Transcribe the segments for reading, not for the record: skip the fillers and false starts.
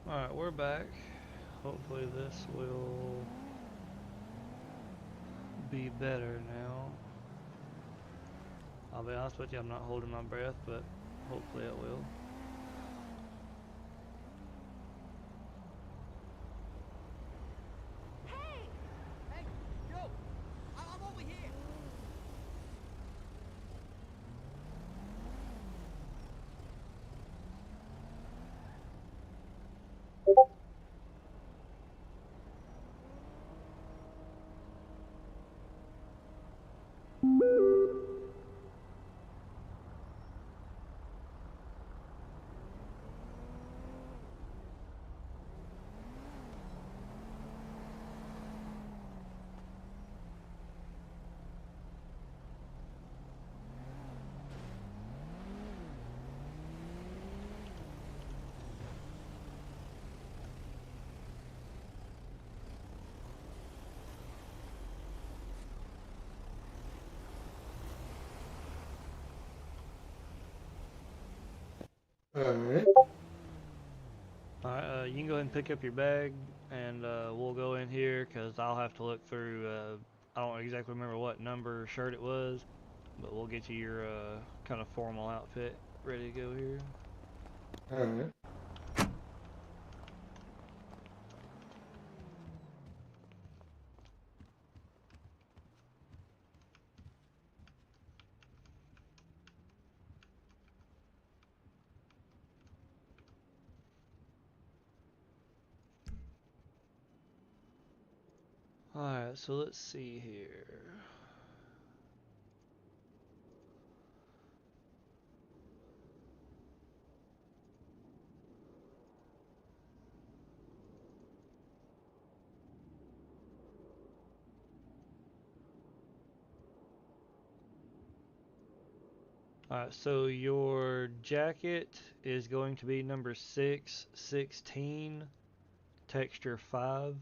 Alright, we're back. Hopefully this will be better now. I'll be honest with you, I'm not holding my breath, but hopefully it will. Hey! Hey, yo! I'm over here! Alright. Alright, you can go ahead and pick up your bag, and we'll go in here because I'll have to look through. I don't exactly remember what number shirt it was, but we'll get you your kind of formal outfit ready to go here. Alright. Alright, so let's see here. Alright, so your jacket is going to be number 616, texture 5.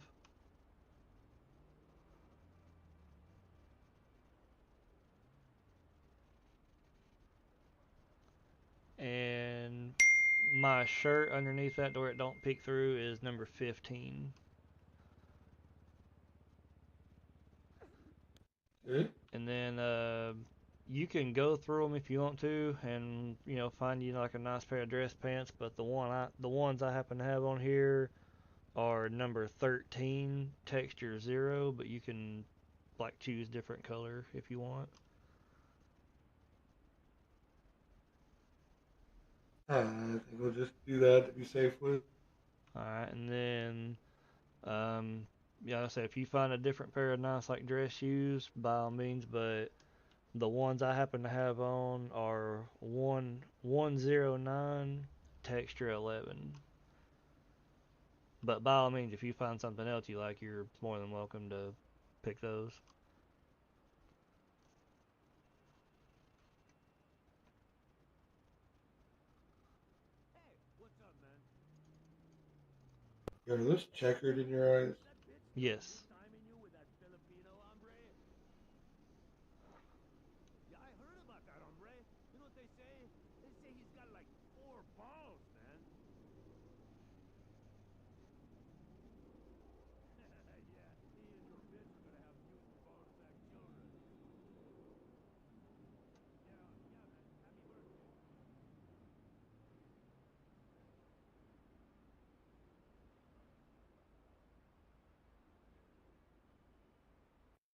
And my shirt underneath that where it don't peek through is number 15. Good. And then you can go through them if you want to, and find you like a nice pair of dress pants. But the ones I happen to have on here are number 13, texture 0. But you can like choose different color if you want. I think we'll just do that to be safe with. All right, and then yeah, like I say if you find a different pair of nice like dress shoes, by all means. But the ones I happen to have on are 109, texture 11. But by all means, if you find something else you like, you're more than welcome to pick those. Hey, what's up, man? Yo, are those checkered in your eyes? That bitch still Yes. two-timing you with that Filipino hombre? Yeah, I heard about that hombre. You know what they say? They say he's got like 4 balls, man. Yeah, he and your bitch are gonna have mutant bone-sack children. Yeah, yeah, man. Happy birthday.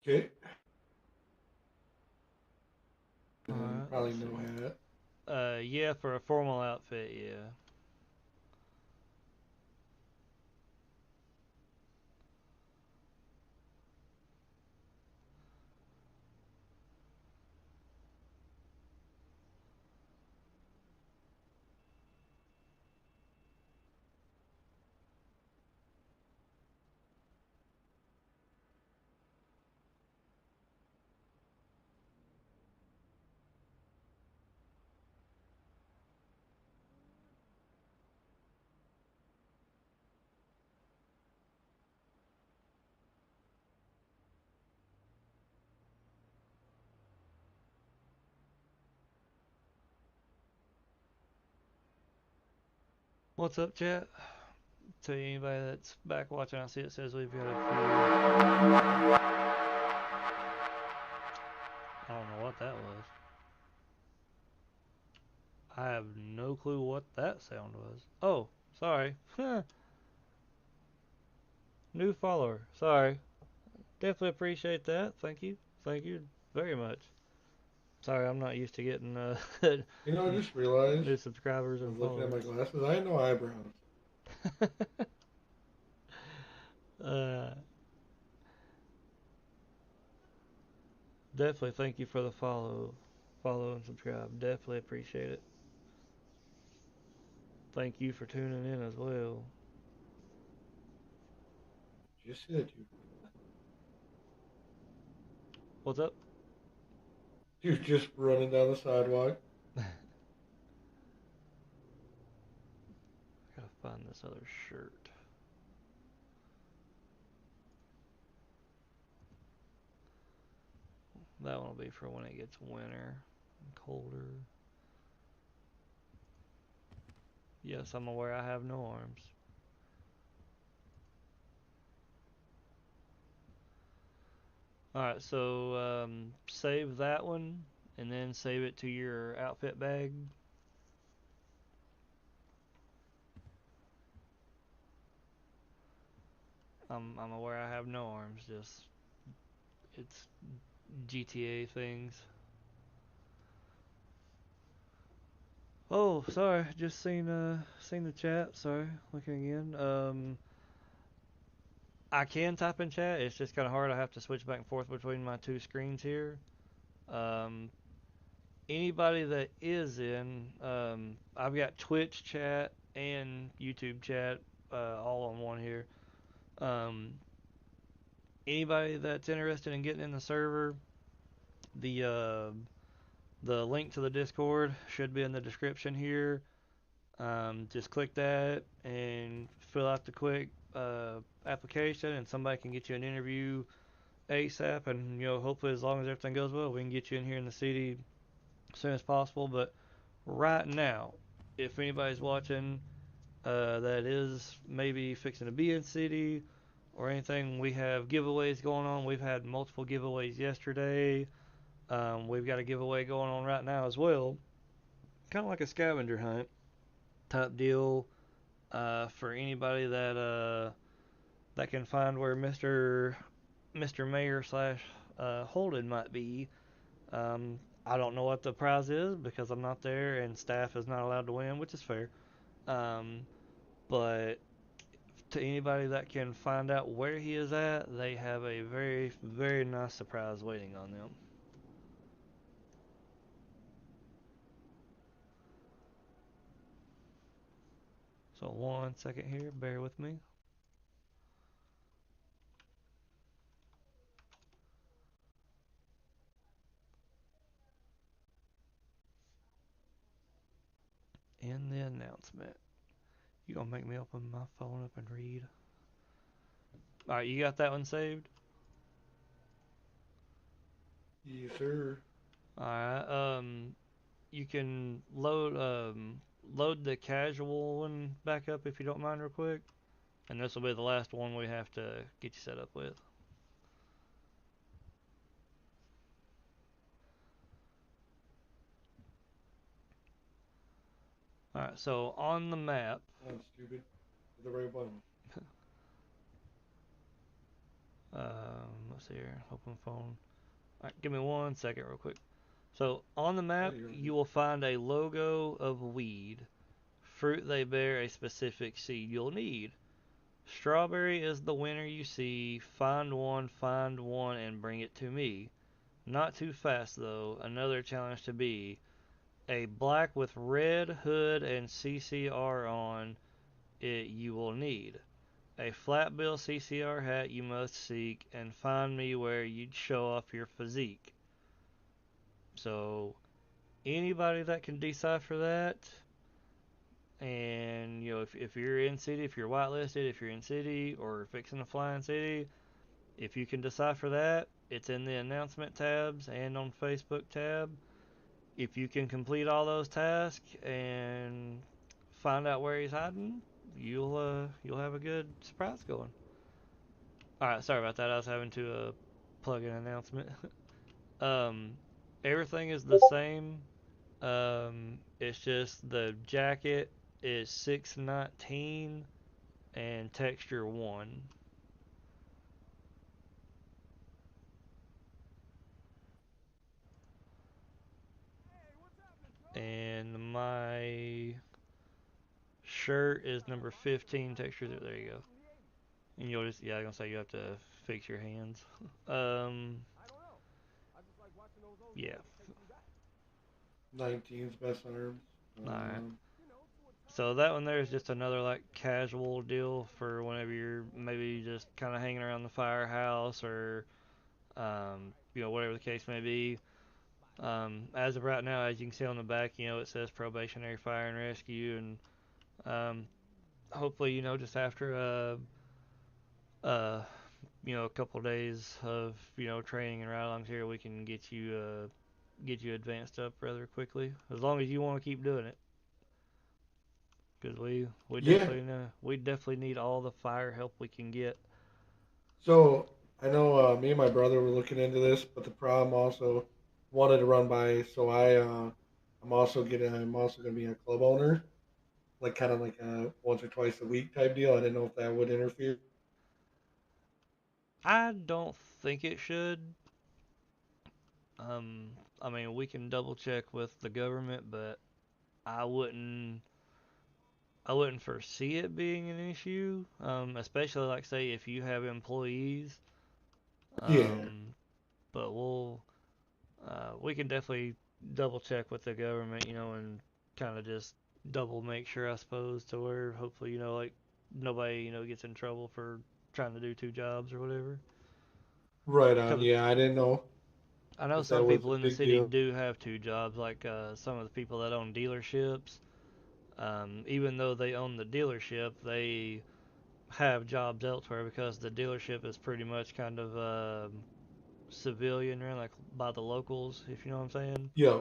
Okay. And Alright, probably let's no see. hat. Yeah, for a formal outfit, yeah. What's up, chat? To anybody that's back watching, I see it says we've got a few. I don't know what that was. I have no clue what that sound was. Oh, sorry. New follower. Sorry. Definitely appreciate that. Thank you. Thank you very much. Sorry, I'm not used to getting You know, I just realized new subscribers I and was looking at my followers. glasses. I had no eyebrows. uh, Definitely thank you for the follow and subscribe. Definitely appreciate it. Thank you for tuning in as well. Did you see that dude? What's up? Dude just running down the sidewalk. Gotta find this other shirt. That one will be for when it gets winter and colder. Yes, I'm aware I have no arms. Alright, so save that one and then save it to your outfit bag. I'm aware I have no arms, just it's GTA things. Oh, sorry, just seen the chat. Sorry, looking again. I can type in chat. It's just kind of hard. I have to switch back and forth between my two screens here. Um, Anybody that is in, I've got Twitch chat and YouTube chat all on one here. Um, Anybody that's interested in getting in the server, the uh, the link to the Discord should be in the description here. Just click that and fill out the quick application, and somebody can get you an interview ASAP. And hopefully, as long as everything goes well, we can get you in here in the city as soon as possible. But right now, if anybody's watching that is maybe fixing to be in city or anything, we have giveaways going on. We've had multiple giveaways yesterday. We've got a giveaway going on right now as well, kind of like a scavenger hunt type deal for anybody that can find where Mr. Mayor slash Holden might be. I don't know what the prize is because I'm not there and staff is not allowed to win, which is fair. Um, but to anybody that can find out where he is at, they have a very, very nice surprise waiting on them. So, 1 second here, bear with me. In the announcement. You gonna make me open my phone up and read? Alright, you got that one saved? Yes, sir. Alright, you can load the casual one back up if you don't mind real quick. And this will be the last one we have to get you set up with. Alright, so on the map, I'm stupid. Hit the right button. let's see here, open phone. Alright, give me 1 second real quick. So on the Yeah, map, you're you good. will find a logo of weed. Fruit they bear a specific seed you'll need. Strawberry is the winner you see. Find one, and bring it to me. Not too fast though. Another challenge to be. A black with red hood and CCR on it you will need. A flat bill CCR hat you must seek, and find me where you'd show off your physique. So anybody that can decipher that, and if you're in city, if you're whitelisted, if you're in city or fixing to fly in city, if you can decipher that, it's in the announcement tabs and on Facebook tab. If you can complete all those tasks and find out where he's hiding, you'll have a good surprise going. All right, sorry about that. I was having to plug in an announcement. um, Everything is the same. It's just the jacket is 619 and texture 1. And my shirt is number 15, texture 0. There you go. And you'll just, yeah, I'm gonna say you have to fix your hands. Um, yeah. 19's best arms. Alright. Um, So that one there is just another like casual deal for whenever you're maybe just kind of hanging around the firehouse or whatever the case may be. As of right now, as you can see on the back, it says probationary fire and rescue, and um, hopefully, just after uh, a couple of days of training and ride-alongs here, we can get you advanced up rather quickly. As long as you want to keep doing it, because we yeah. definitely need all the fire help we can get. So I know me and my brother were looking into this, but the problem also wanted to run by. So I'm also gonna be a club owner, like kind of like a once or twice a week type deal. I didn't know if that would interfere. I don't think it should. Um, I mean, we can double check with the government, but I wouldn't. I wouldn't foresee it being an issue. Especially like say if you have employees. Yeah, Um, but we can definitely double check with the government, and kind of just double make sure, I suppose, to where hopefully, like nobody, gets in trouble for trying to do two jobs or whatever. right on. Because Yeah, I didn't know I know if that some was a people in the big city deal. do have two jobs, like some of the people that own dealerships. Even though they own the dealership, they have jobs elsewhere because the dealership is pretty much kind of civilian run, like by the locals, if you know what I'm saying. Yeah,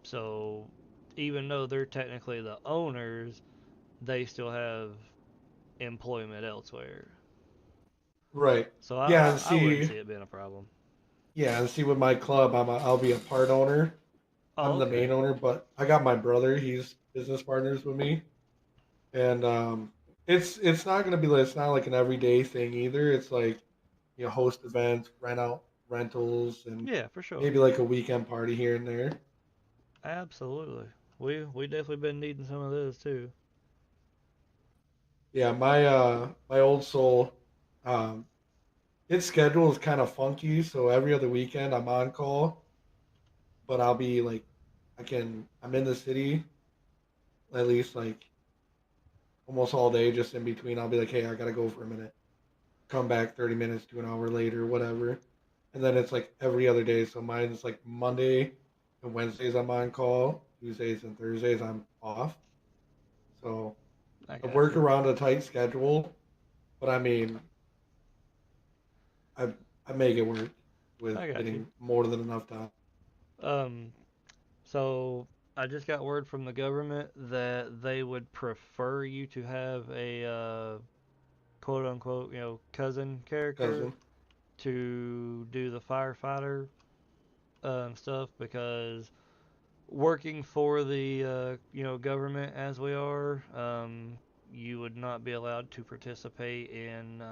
So even though they're technically the owners, they still have employment elsewhere. right. So Yeah, and I wouldn't see, see it being a problem. yeah, and see with my club, I'll be a part owner. Oh, I'm the okay. main owner, but I got my brother. He's business partners with me, and it's not gonna be like it's not like an everyday thing either. It's like host events, rent out rentals, and Yeah, for sure. maybe like a weekend party here and there. Absolutely. We definitely been needing some of this too. Yeah, my old soul, um, its schedule is kind of funky. So every other weekend I'm on call, but I'll be like, I'm in the city at least like almost all day, just in between. I'll be like, hey, I gotta go for a minute. Come back 30 minutes to an hour later, whatever. And then it's like every other day. So mine's like Monday and Wednesdays I'm on call. Tuesdays and Thursdays I'm off. So I I got work you. around a tight schedule, but I mean, I I make it work with I got you. getting more than enough time. Um, so I just got word from the government that they would prefer you to have a quote unquote, cousin character Cousin, to do the firefighter stuff because working for the government as we are, you would not be allowed to participate in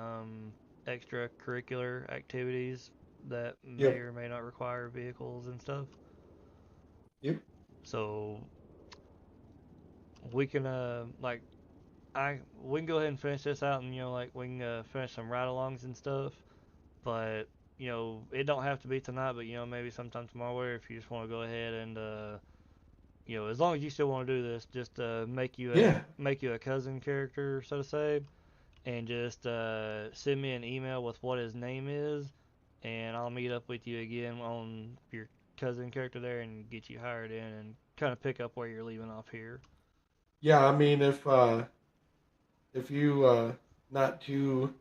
extracurricular activities that may yep, or may not require vehicles and stuff. yep, So we can I we can go ahead and finish this out, and like we can finish some ride-alongs and stuff. But it don't have to be tonight. But maybe sometime tomorrow, where if you just want to go ahead and as long as you still want to do this, just yeah, make you a cousin character, so to say, and just send me an email with what his name is, and I'll meet up with you again on your cousin character there and get you hired in and kind of pick up where you're leaving off here. yeah. I mean, if you not too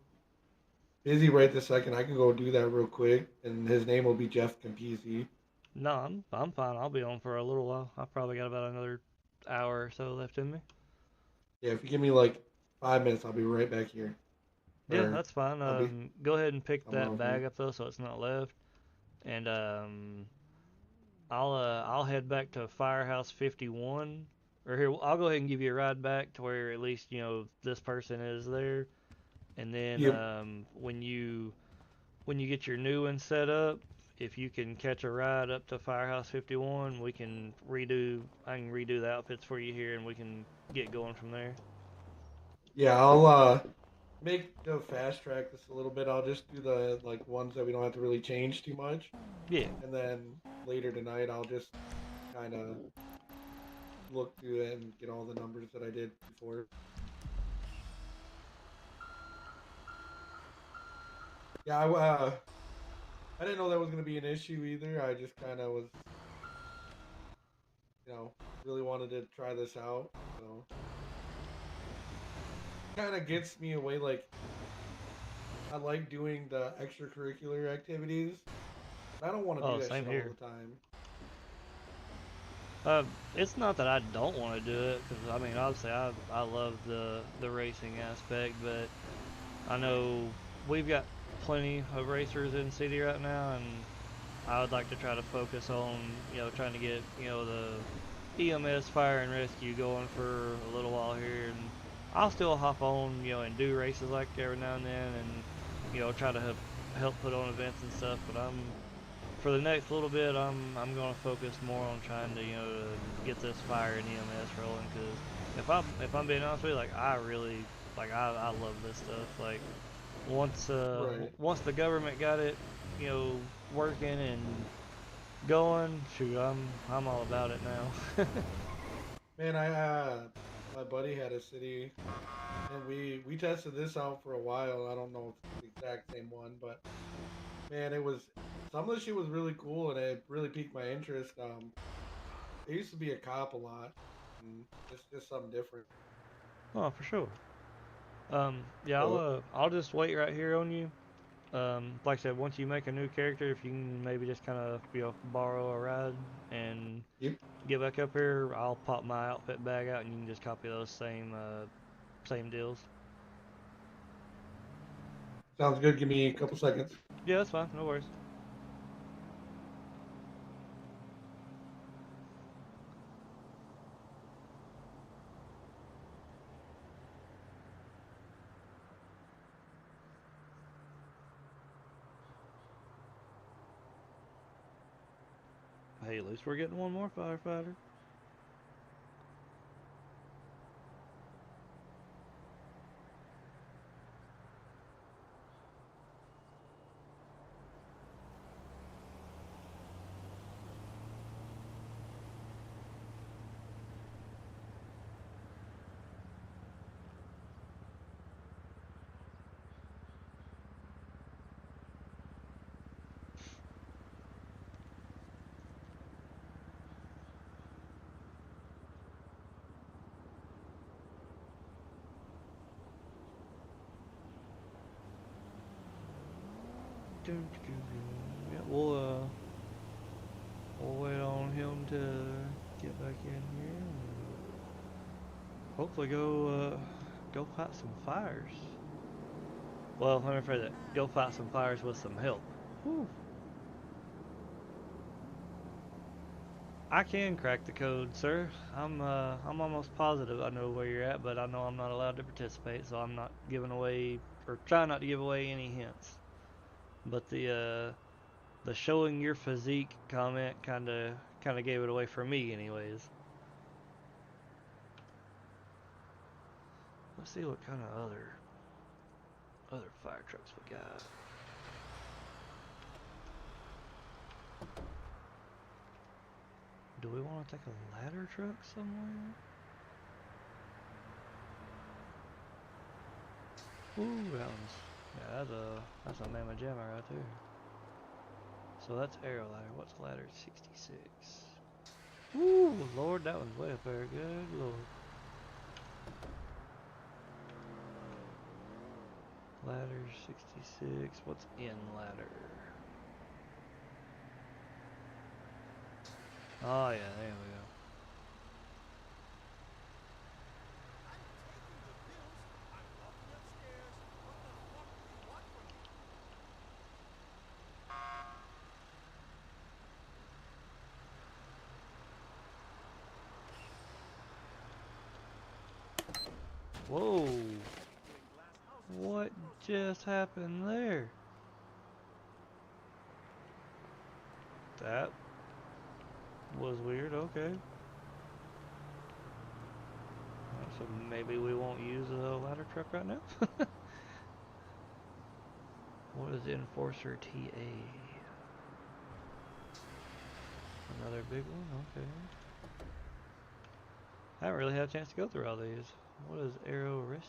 busy right this second, I can go do that real quick, and his name will be Jeff Campisi. No, I'm fine. I'll be on for a little while. I've probably got about another hour or so left in me. Yeah, if you give me like 5 minutes. I'll be right back here. Yeah, Or that's fine. I'll be Go ahead and pick somewhere that over bag here. up though, so it's not left. And I'll head back to Firehouse 51. Or here, I'll go ahead and give you a ride back to where at least this person is there. And then Yep. when you get your new one set up, if you can catch a ride up to Firehouse 51, we can redo. I can redo the outfits for you here, and we can get going from there. Yeah, I'll make the fast track this a little bit. I'll just do the like ones that we don't have to really change too much, Yeah. and then later tonight I'll just kind of look through it and get all the numbers that I did before. Yeah, I didn't know that was gonna be an issue either. I just kind of was, you know, really wanted to try this out. So kind of gets me away. Like I like doing the extracurricular activities. I don't want to do Oh, that same shit all here. the time. Uh, it's not that I don't want to do it, because I mean, obviously, I love the racing aspect, but I know we've got plenty of racers in the city right now, and I would like to try to focus on trying to get the EMS fire and rescue going for a little while here, and I'll still hop on and do races like every now and then, and try to help put on events and stuff. But for the next little bit, I'm gonna focus more on trying to to get this fire and EMS rolling. Because if I'm being honest with you, like I really I love this stuff. Like Right, once the government got it working and going, shoot, I'm all about it now. man. I my buddy had a city, and we tested this out for a while. I don't know if it's the exact same one, but man, it was some of the shit was really cool, and it really piqued my interest. I used to be a cop a lot, and it's just something different. Oh, for sure. Yeah, So, I'll just wait right here on you. Like I said, once you make a new character, if you can maybe just kind of borrow a ride and yep, get back up here, I'll pop my outfit bag out and you can just copy those same deals. sounds good. Give me a couple seconds. Yeah, that's fine. No worries. Hey, at least we're getting one more firefighter. Yeah, we'll wait on him to get back in here. And hopefully go fight some fires. Well, let me rephrase that. Go fight some fires with some help. Whew. I can crack the code, sir. I'm almost positive I know where you're at, but I know I'm not allowed to participate, so I'm not giving away or trying not to give away any hints. But the showing your physique comment kind of gave it away for me, anyways. Let's see what kind of other fire trucks we got. Do we want to take a ladder truck somewhere? Ooh, yeah, that's a mamma jamma right there. So that's aero ladder. What's ladder 66? Ooh, Lord, that one's way up there. Good Lord. Ladder 66. What's in ladder? Oh yeah, there we go. I'm taking the pills. Whoa! What just happened there? That was weird, okay. So maybe we won't use a ladder truck right now? What is Enforcer TA? Another big one? Okay. I haven't really had a chance to go through all these. What is Aero Rescue?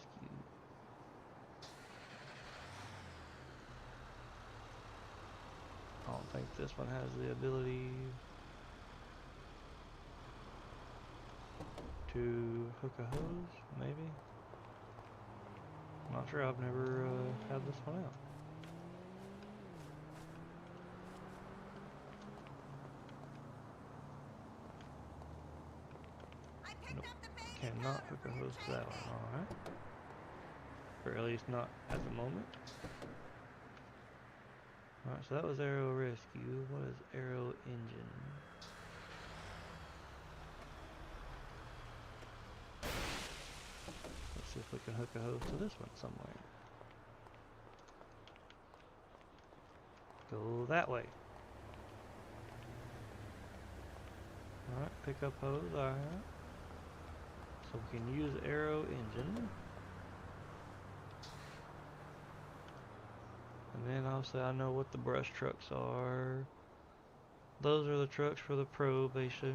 I don't think this one has the ability to hook a hose, maybe? I'm not sure, I've never had this one out. Nope, cannot hook a hose to that one, alright. Or at least not at the moment. Alright, so that was Aero Rescue. What is Aero Engine? Let's see if we can hook a hose to this one somewhere. Go that way. Alright, pick up hose, alright. So we can use Aero Engine. And then obviously I know what the brush trucks are. Those are the trucks for the probation,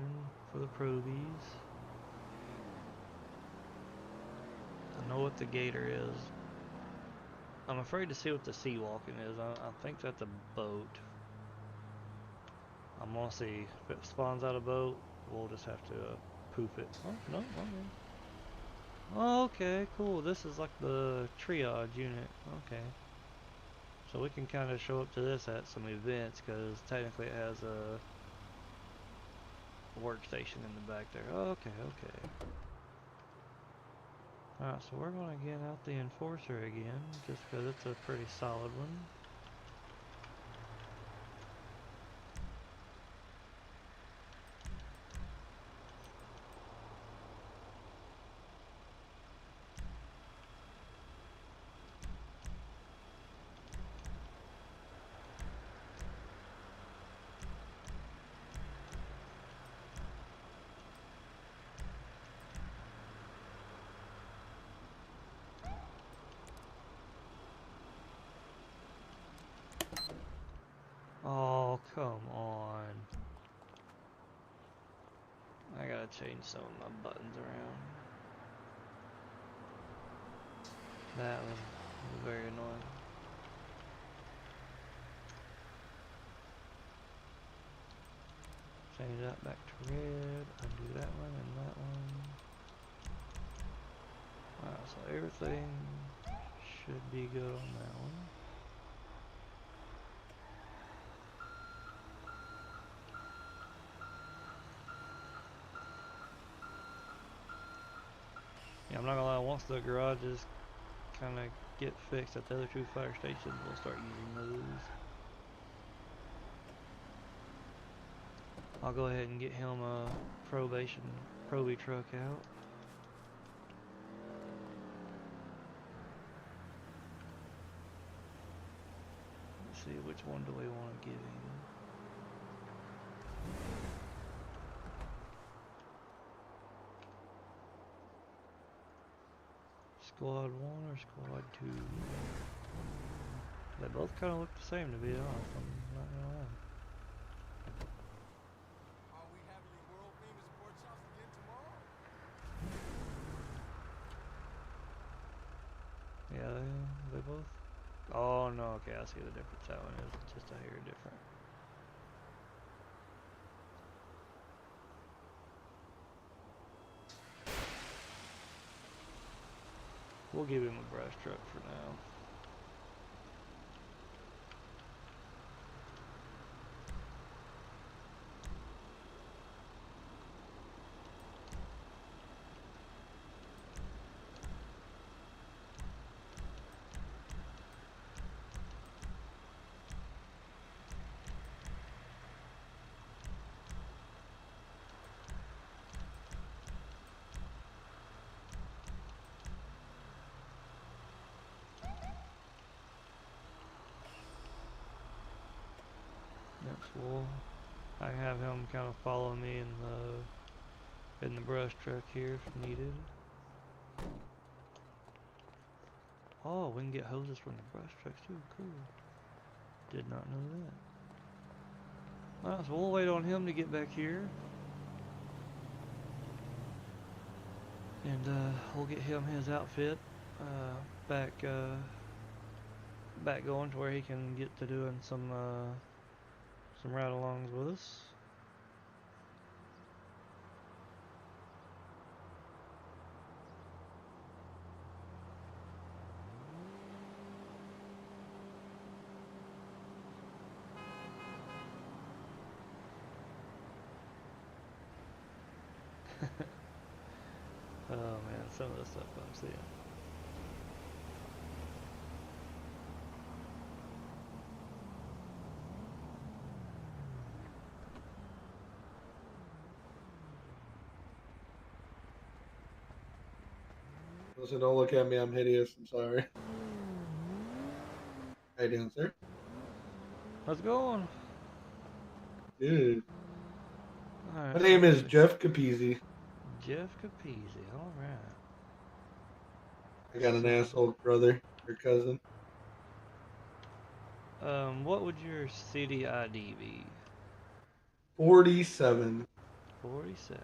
for the probies. I know what the gator is. I'm afraid to see what the sea walking is. I think that's a boat. I'm gonna see if it spawns out a boat. We'll just have to poof it. Oh no, okay. Okay, cool. This is like the triage unit. Okay. So we can kind of show up to this at some events because technically it has a workstation in the back there. Okay, okay. Alright, so we're going to get out the Enforcer again just because it's a pretty solid one. Oh, come on. I gotta change some of my buttons around. That was very annoying. Change that back to red, undo that one and that one. Alright, so everything should be good on that one. Yeah, I'm not gonna lie, once the garages kind of get fixed at the other two fire stations, we'll start using those. I'll go ahead and get him a probie truck out. Let's see, which one do we want to give him? Squad 1 or Squad 2? They both kind of look the same, to be honest. I'm not gonna lie. Are we having the world famous pork chops again tomorrow? Yeah, they both. Oh no, okay, I see the difference. That one is just a hair different. We'll give him a brush truck for now. can have him kind of follow me in the brush truck here if needed. Oh, we can get hoses from the brush trucks too. Cool. Did not know that. Alright, so we'll wait on him to get back here. And we'll get him his outfit back back going to where he can get to doing some ride-alongs with us. Oh man, some of the stuff I'm seeing. Listen, don't look at me. I'm hideous. I'm sorry. How you doing, sir? How's it going? Dude. Alright, My so name is Jeff Capizzi. Jeff Capizzi, alright. I got an So, asshole brother or cousin. what would your city ID be? 47. 47.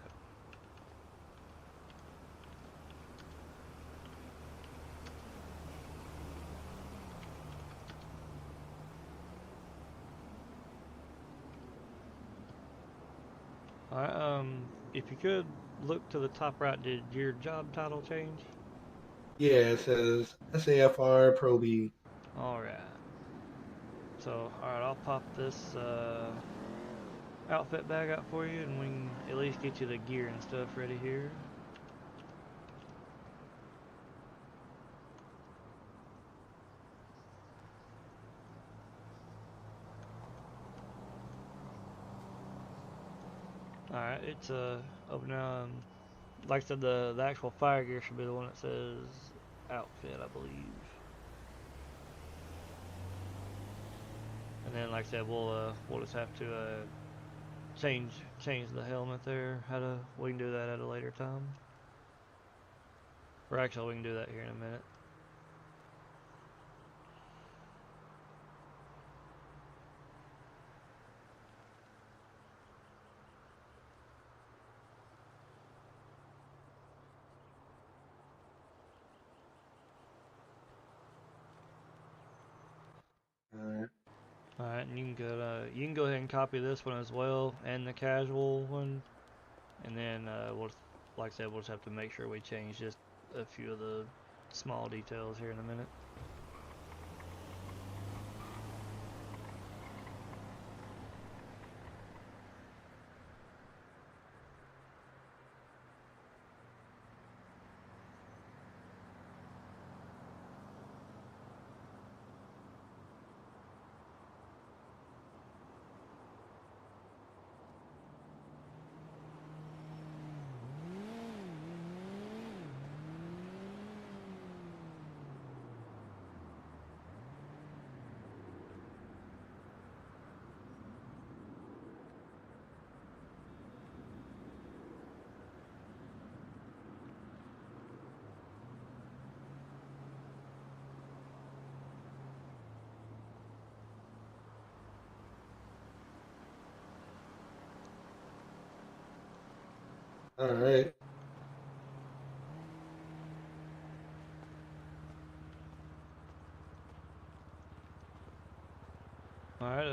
Alright, if you could look to the top right, did your job title change? Yeah, it says SAFR Pro B. Alright. So, alright, I'll pop this outfit bag out for you and we can at least get you the gear and stuff ready here. Alright, it's open now. Like I said, the actual fire gear should be the one that says outfit, I believe. And then, like I said, we'll just have to change the helmet there. We can do that at a later time. Or actually, we can do that here in a minute. Alright. Alright, and you can go ahead and copy this one as well, and the casual one, and then like I said, we'll just have to make sure we change just a few of the small details here in a minute. Alright. Alright,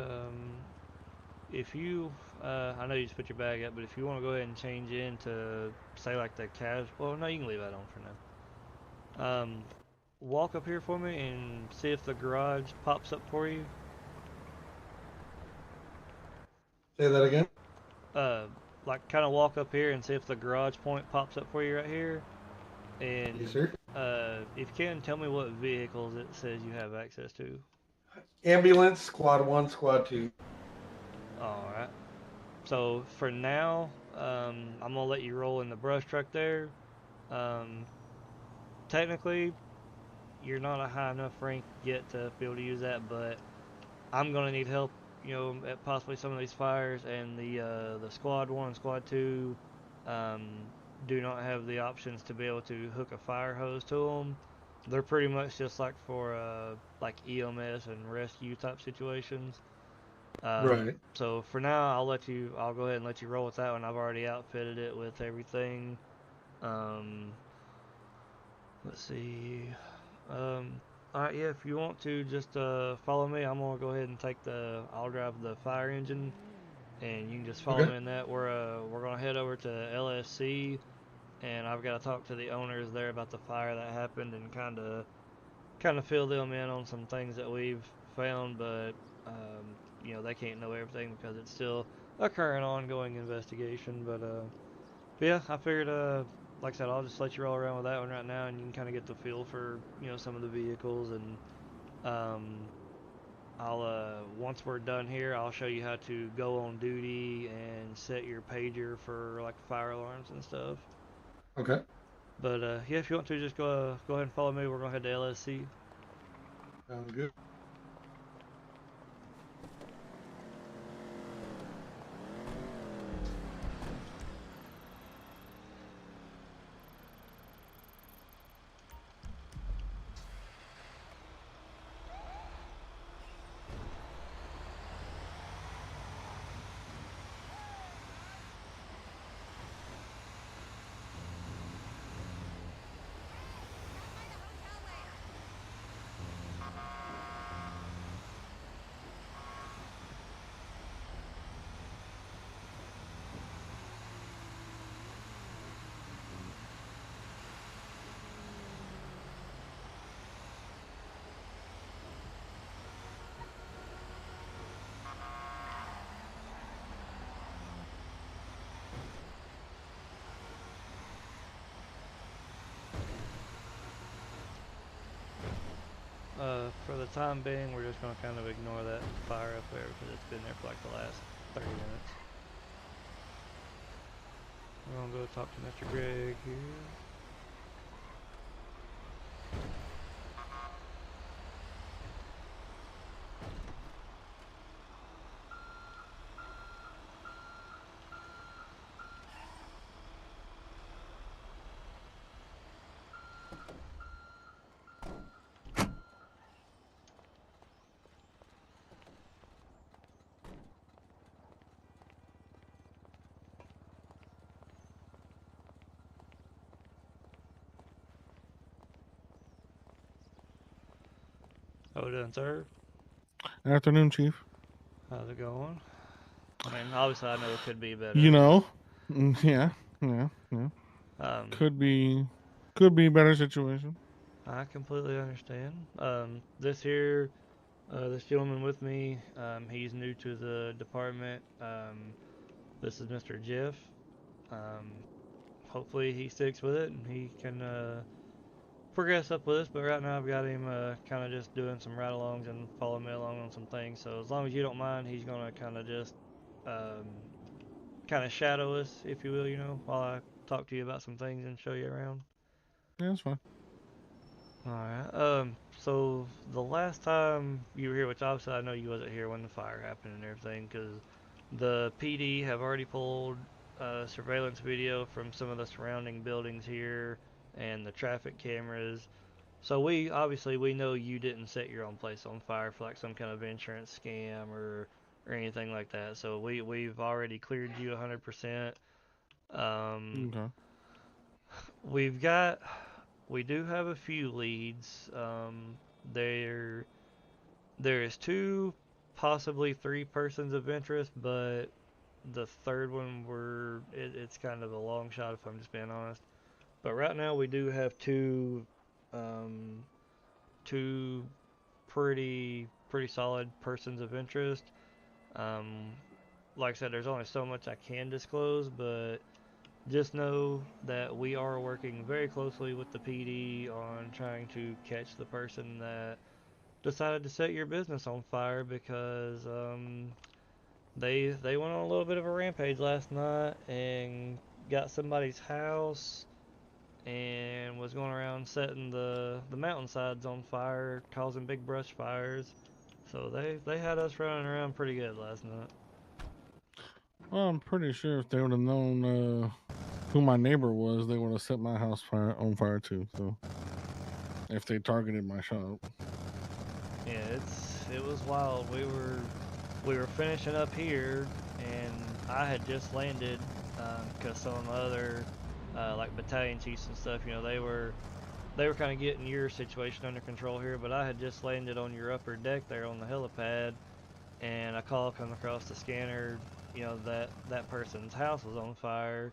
if you, I know you just put your bag up, but if you want to go ahead and change into, say like the casual, well no, you can leave that on for now. Walk up here for me and see if the garage pops up for you. Say that again? Uh, like kind of walk up here and see if the garage point pops up for you right here. And Yes, sir. if you can, tell me what vehicles it says you have access to. Ambulance, Squad 1, Squad 2. Alright. So for now, I'm gonna let you roll in the brush truck there. Um, technically, you're not a high enough rank yet to be able to use that, but I'm gonna need help at possibly some of these fires, and the squad 1 and squad 2 um, do not have the options to be able to hook a fire hose to them. They're pretty much just like for like EMS and rescue type situations. Right. So for now, I'll go ahead and let you roll with that one. I've already outfitted it with everything. Um, let's see. Alright, yeah, if you want to just follow me, I'm gonna go ahead and I'll drive the fire engine, and you can just follow Okay. me in that. We're gonna head over to LSC, and I've got to talk to the owners there about the fire that happened and kind of fill them in on some things that we've found, but they can't know everything because it's still a current ongoing investigation. But yeah, I figured, like I said, I'll just let you roll around with that one right now, and you can kind of get the feel for some of the vehicles, and um, I'll once we're done here, I'll show you how to go on duty and set your pager for like fire alarms and stuff. Okay. But yeah, if you want to, just go ahead and follow me. We're gonna head to LSC. Sounds good. For the time being, we're just gonna kind of ignore that fire up there because it's been there for like the last 30 minutes. We're gonna go talk to Mr. Greg here. How we doing, sir? Afternoon, Chief. How's it going? I mean, obviously, I know it could be You better. know, yeah. Um, Could be, could be a better situation. I completely understand. This gentleman with me, he's new to the department. This is Mr. Jeff. Um, Hopefully he sticks with it and he can progress up with us. But right now I've got him kind of just doing some ride-alongs and following me along on some things. So as long as you don't mind, he's gonna kind of just um, kind of shadow us, if you will, while I talk to you about some things and show you around. Yeah, that's fine. All right. So the last time you were here, which obviously I know you wasn't here when the fire happened and everything, because the PD have already pulled surveillance video from some of the surrounding buildings here and the traffic cameras. So we know you didn't set your own place on fire for like some kind of insurance scam or anything like that. So we've already cleared you 100%. Um, Okay. we've got we do have a few leads. There there is two, possibly three persons of interest, but the third one it's kind of a long shot if I'm just being honest. But right now we do have um, two pretty solid persons of interest. Um, like I said, there's only so much I can disclose, but just know that we are working very closely with the PD on trying to catch the person that decided to set your business on fire because they went on a little bit of a rampage last night and got somebody's house and was going around setting the mountainsides on fire, causing big brush fires. So they had us running around pretty good last night. Well, I'm pretty sure if they would have known who my neighbor was, they would have set my house on fire too. So if they targeted my shop. Yeah, it was wild. We were finishing up here, and I had just landed because some of my other like battalion chiefs and stuff, they were kind of getting your situation under control here. But I had just landed on your upper deck there on the helipad, and a call come across the scanner, that person's house was on fire.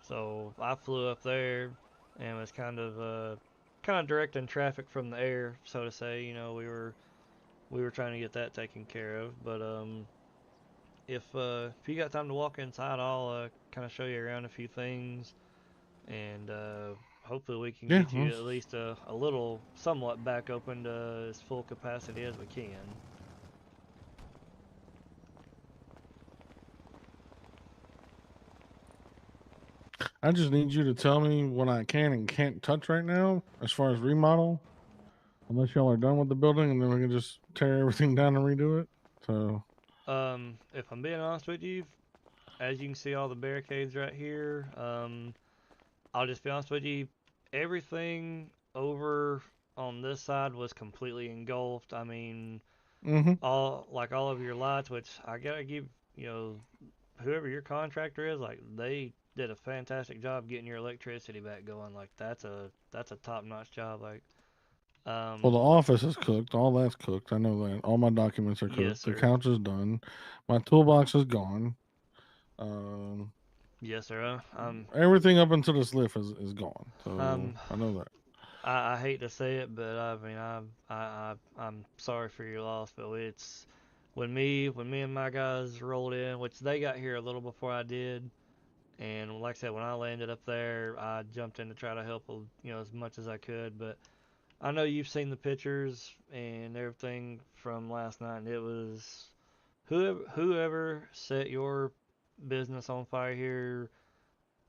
So I flew up there and was kind of directing traffic from the air, so to say. We were trying to get that taken care of. But if you got time to walk inside, I'll kind of show you around a few things, and hopefully we can Yeah, get you well, at least a little, somewhat back open to as full capacity as we can. I just need you to tell me what I can and can't touch right now as far as remodel. Unless y'all are done with the building, and then we can just tear everything down and redo it. So, If I'm being honest with you, as you can see all the barricades right here, I'll just be honest with you, everything over on this side was completely engulfed. I mean, mm-hmm. all of your lights, which I gotta give, you know, whoever your contractor is, like they did a fantastic job getting your electricity back going. Like that's a top notch job. Like, Well, the um, office is cooked. All that's cooked. I know that. All my documents are yes cooked. The sir, couch is done. My toolbox is gone. Um, yes sir. everything up until this lift is gone. So I'm I know that. I hate to say it, but I mean I'm sorry for your loss, but it's when me and my guys rolled in, which they got here a little before I did, and like I said, when I landed up there, I jumped in to try to help, as much as I could. But I know you've seen the pictures and everything from last night, and it was whoever set your business on fire here.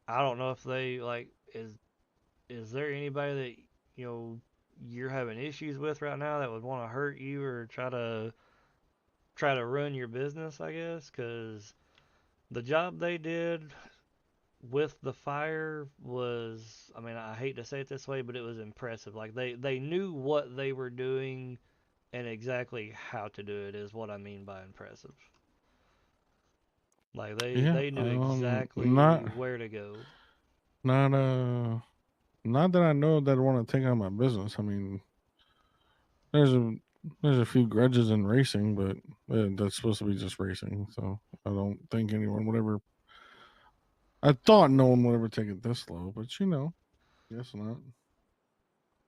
I don't know if they like is there anybody that you know you're having issues with right now that would want to hurt you or try to ruin your business, I guess? Because the job they did with the fire was, I mean, I hate to say it this way, but it was impressive. Like they knew what they were doing and exactly how to do it is what I mean by impressive. Like they Yeah. they knew exactly Not where to go. not not that I know that I want to take on my business. I mean, there's a there's a few grudges in racing, but that's supposed to be just racing. So I don't think anyone would ever. I thought no one would ever take it this low, but guess not.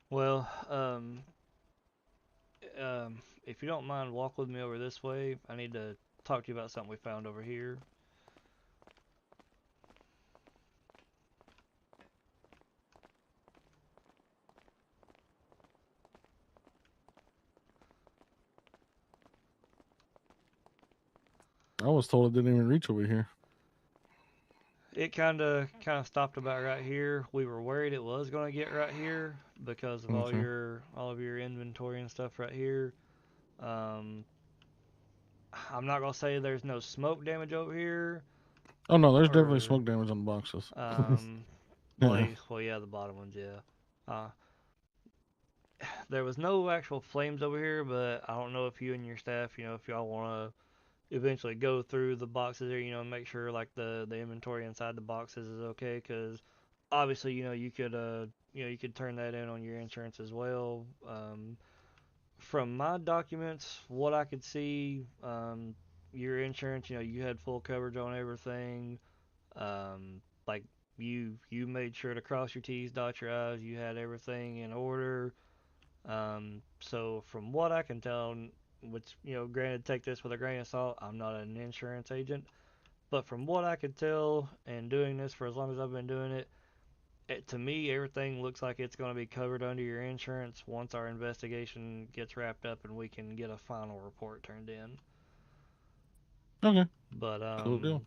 Well, if you don't mind, walk with me over this way. I need to talk to you about something we found over here. I was told it didn't even reach over here. It kind of stopped about right here. We were worried it was going to get right here because of Okay. all of your inventory and stuff right here. Um, I'm not gonna say there's no smoke damage over here, Oh no, there's definitely or smoke damage on the boxes. um, Yeah. well yeah, the bottom ones, yeah. Uh, there was no actual flames over here, but I don't know if you and your staff, if y'all want to eventually go through the boxes there, make sure like the inventory inside the boxes is okay, because obviously, you could turn that in on your insurance as well. From my documents, what I could see, your insurance, you had full coverage on everything. Like you made sure to cross your T's, dot your I's. You had everything in order. So from what I can tell, which granted, take this with a grain of salt. I'm not an insurance agent, but from what I could tell, and doing this for as long as I've been doing it, to me, everything looks like it's going to be covered under your insurance once our investigation gets wrapped up and we can get a final report turned in. Okay. But Cool deal.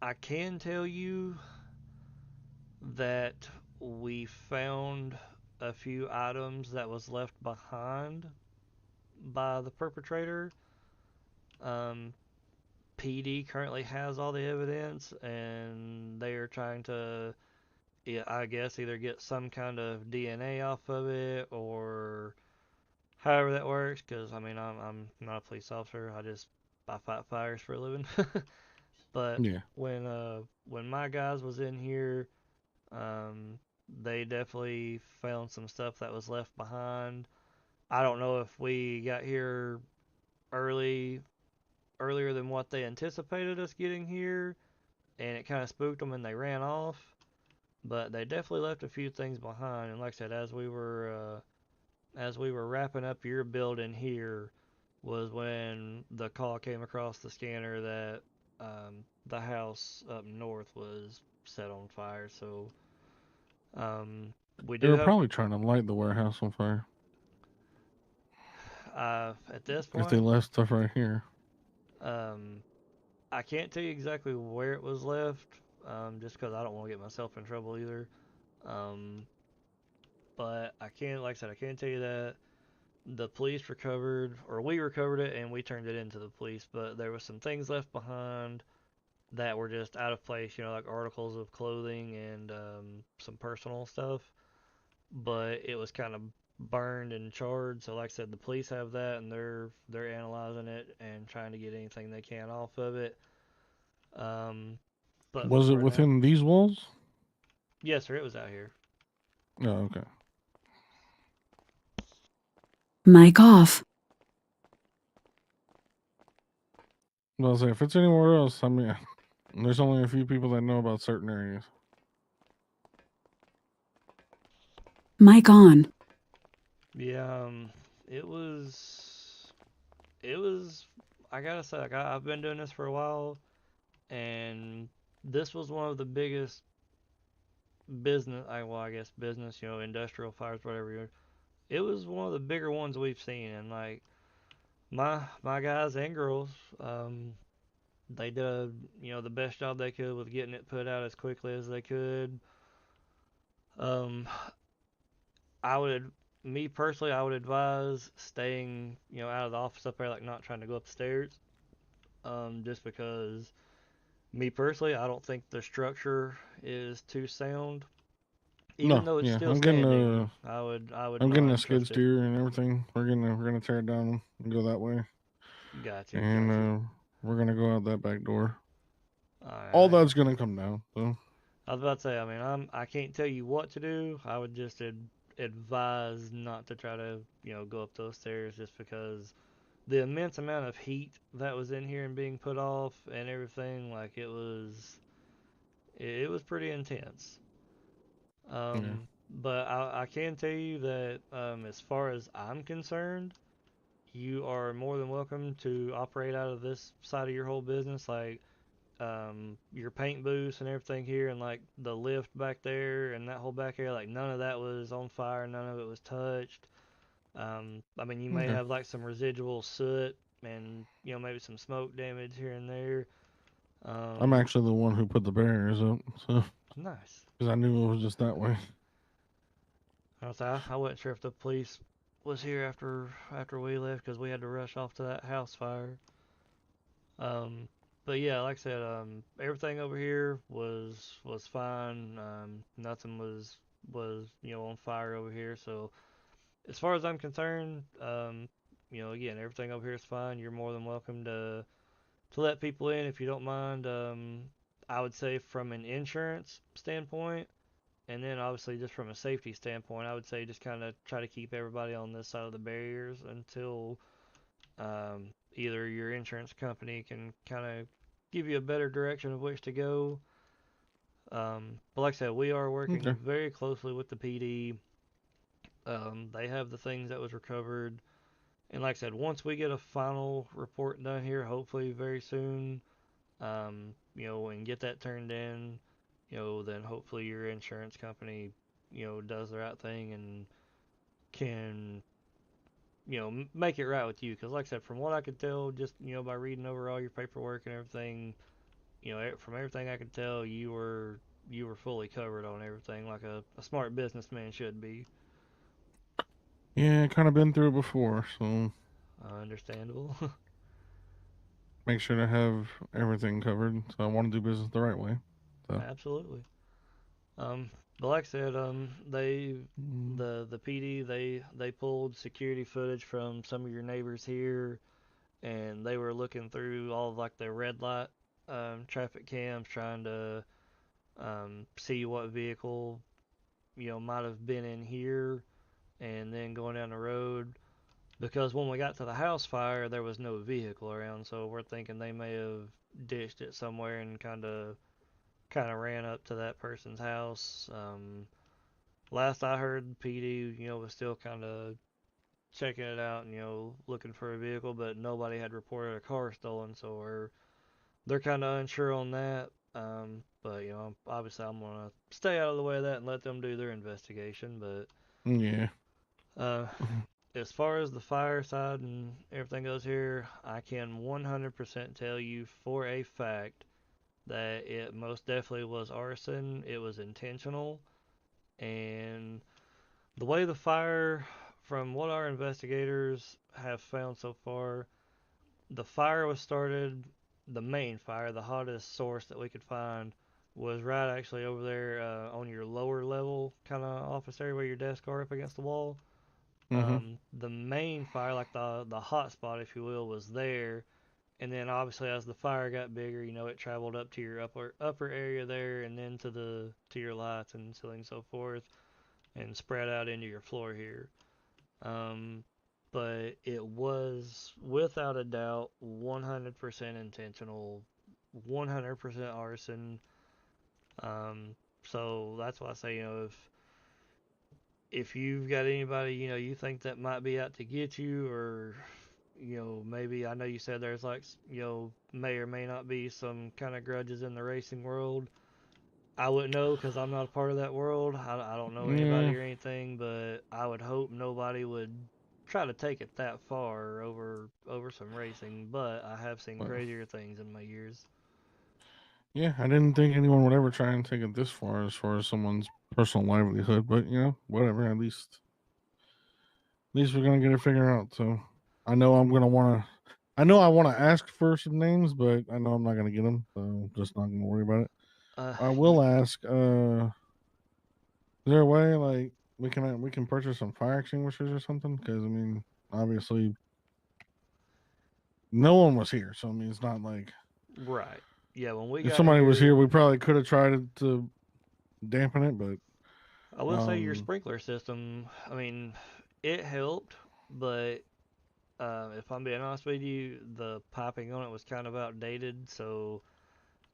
I can tell you that we found a few items that was left behind by the perpetrator. Um, PD currently has all the evidence, and they are trying to, yeah, I guess, either get some kind of DNA off of it or however that works. Because I mean, I'm not a police officer. I fight fires for a living. But Yeah. when my guys was in here, um, they definitely found some stuff that was left behind. I don't know if we got here early earlier than what they anticipated us getting here, and it kind of spooked them and they ran off. But they definitely left a few things behind. And like I said, as we were wrapping up your building here, was when the call came across the scanner that the house up north was set on fire. So um, we They do were have probably trying to light the warehouse on fire at this if they point. left stuff right here. Um, I can't tell you exactly where it was left, just because I don't want to get myself in trouble either. Um, but I can, like I said, I can tell you that the police recovered, or we recovered it, and we turned it into the police. But there was some things left behind that were just out of place, like articles of clothing and some personal stuff. But it was kind of burned and charred. So, like I said, the police have that, and they're analyzing it and trying to get anything they can off of it. Um, but Was it for now, within these walls? yes, sir, it was out here. Oh, okay. Mic off. Well, I'll say if it's anywhere else, I mean, there's only a few people that know about certain areas. Mic on. Yeah, it was, it was. I gotta say, like I've been doing this for a while, and this was one of the biggest business. I guess business, industrial fires, whatever. It was one of the bigger ones we've seen, and like my guys and girls, um, they did the best job they could with getting it put out as quickly as they could. Um, I would, me personally, I would advise staying out of the office up there, like not trying to go up the stairs. Just because me personally, I don't think the structure is too sound. Even No, though it's yeah, still standing, I would I'm getting a not skid trust it. steer and everything. We're gonna tear it down and go that way, Got you, and got you. we're gonna go out that back door. All All right. that's gonna come down. So I was about to say, I mean, I can't tell you what to do. I would just advise not to try to go up those stairs just because the immense amount of heat that was in here and being put off and everything, like it was pretty intense. yeah, But I can tell you that as far as I'm concerned, you are more than welcome to operate out of this side of your whole business, like your paint booths and everything here, and like the lift back there and that whole back area. Like none of that was on fire, none of it was touched. I mean, you may okay. have like some residual soot and maybe some smoke damage here and there. I'm Um, actually the one who put the barriers up, so nice. because I knew it was just that way. I wasn't sure if the police was here after we left because we had to rush off to that house fire. Um, but yeah, like I said, everything over here was fine. Nothing was on fire over here. So as far as I'm concerned, again, everything over here is fine. You're more than welcome to let people in if you don't mind. I would say from an insurance standpoint, and then obviously just from a safety standpoint, I would say just kind of try to keep everybody on this side of the barriers until either your insurance company can kind of give you a better direction of which to go. But like I said, we are working Okay. very closely with the PD. They have the things that was recovered, and like I said, once we get a final report done here, hopefully very soon, and get that turned in, then hopefully your insurance company, does the right thing and can make it right with you. Because, like I said, from what I could tell, just by reading over all your paperwork and everything, from everything I could tell, you were fully covered on everything, like a smart businessman should be. Yeah, kind of been through it before, so Understandable. Make sure to have everything covered. So I want to do business the right way. So Absolutely. But like I said, mm, the PD they pulled security footage from some of your neighbors here, and they were looking through all of like the red light traffic cams, trying to see what vehicle might have been in here, and then going down the road. Because when we got to the house fire, there was no vehicle around, so we're thinking they may have ditched it somewhere and kind of ran up to that person's house. Last I heard, PD, was still kind of checking it out and looking for a vehicle, but nobody had reported a car stolen, so they're kind of unsure on that. But obviously I'm gonna stay out of the way of that and let them do their investigation. But yeah. uh, as far as the fire side and everything goes here, I can 100% tell you for a fact that it most definitely was arson. It was intentional, and the way the fire, from what our investigators have found so far, the fire was started, the main fire, the hottest source that we could find, was right actually over there on your lower level kind of office area where your desks are up against the wall. Mhm. The main fire, like the hot spot, if you will, was there. And then obviously as the fire got bigger, it traveled up to your upper area there, and then to your lights and ceiling and so forth, and spread out into your floor here. Um, but it was without a doubt 100% intentional, 100% arson. So that's why I say, if you've got anybody, you think that might be out to get you, or maybe I know you said there's like, may or may not be some kind of grudges in the racing world. I wouldn't know because I'm not a part of that world. I don't know Yeah. anybody or anything, but I would hope nobody would try to take it that far over some racing. But I have seen But crazier things in my years. yeah, I didn't think anyone would ever try and take it this far as someone's personal livelihood. But whatever. At least we're gonna get it figured out. So I know I'm gonna want to. I know I want to ask for some names, but I know I'm not gonna get them. So I'm just not gonna worry about it. Uh, I y- will ask. Is there a way like we can purchase some fire extinguishers or something? Because I mean, obviously, no one was here, so I mean, it's not like right. Yeah, when we if got somebody was here, here, we probably could have tried to dampen it, but I will say your um, sprinkler system. I mean, it helped, but if I'm being honest with you, the piping on it was kind of outdated. So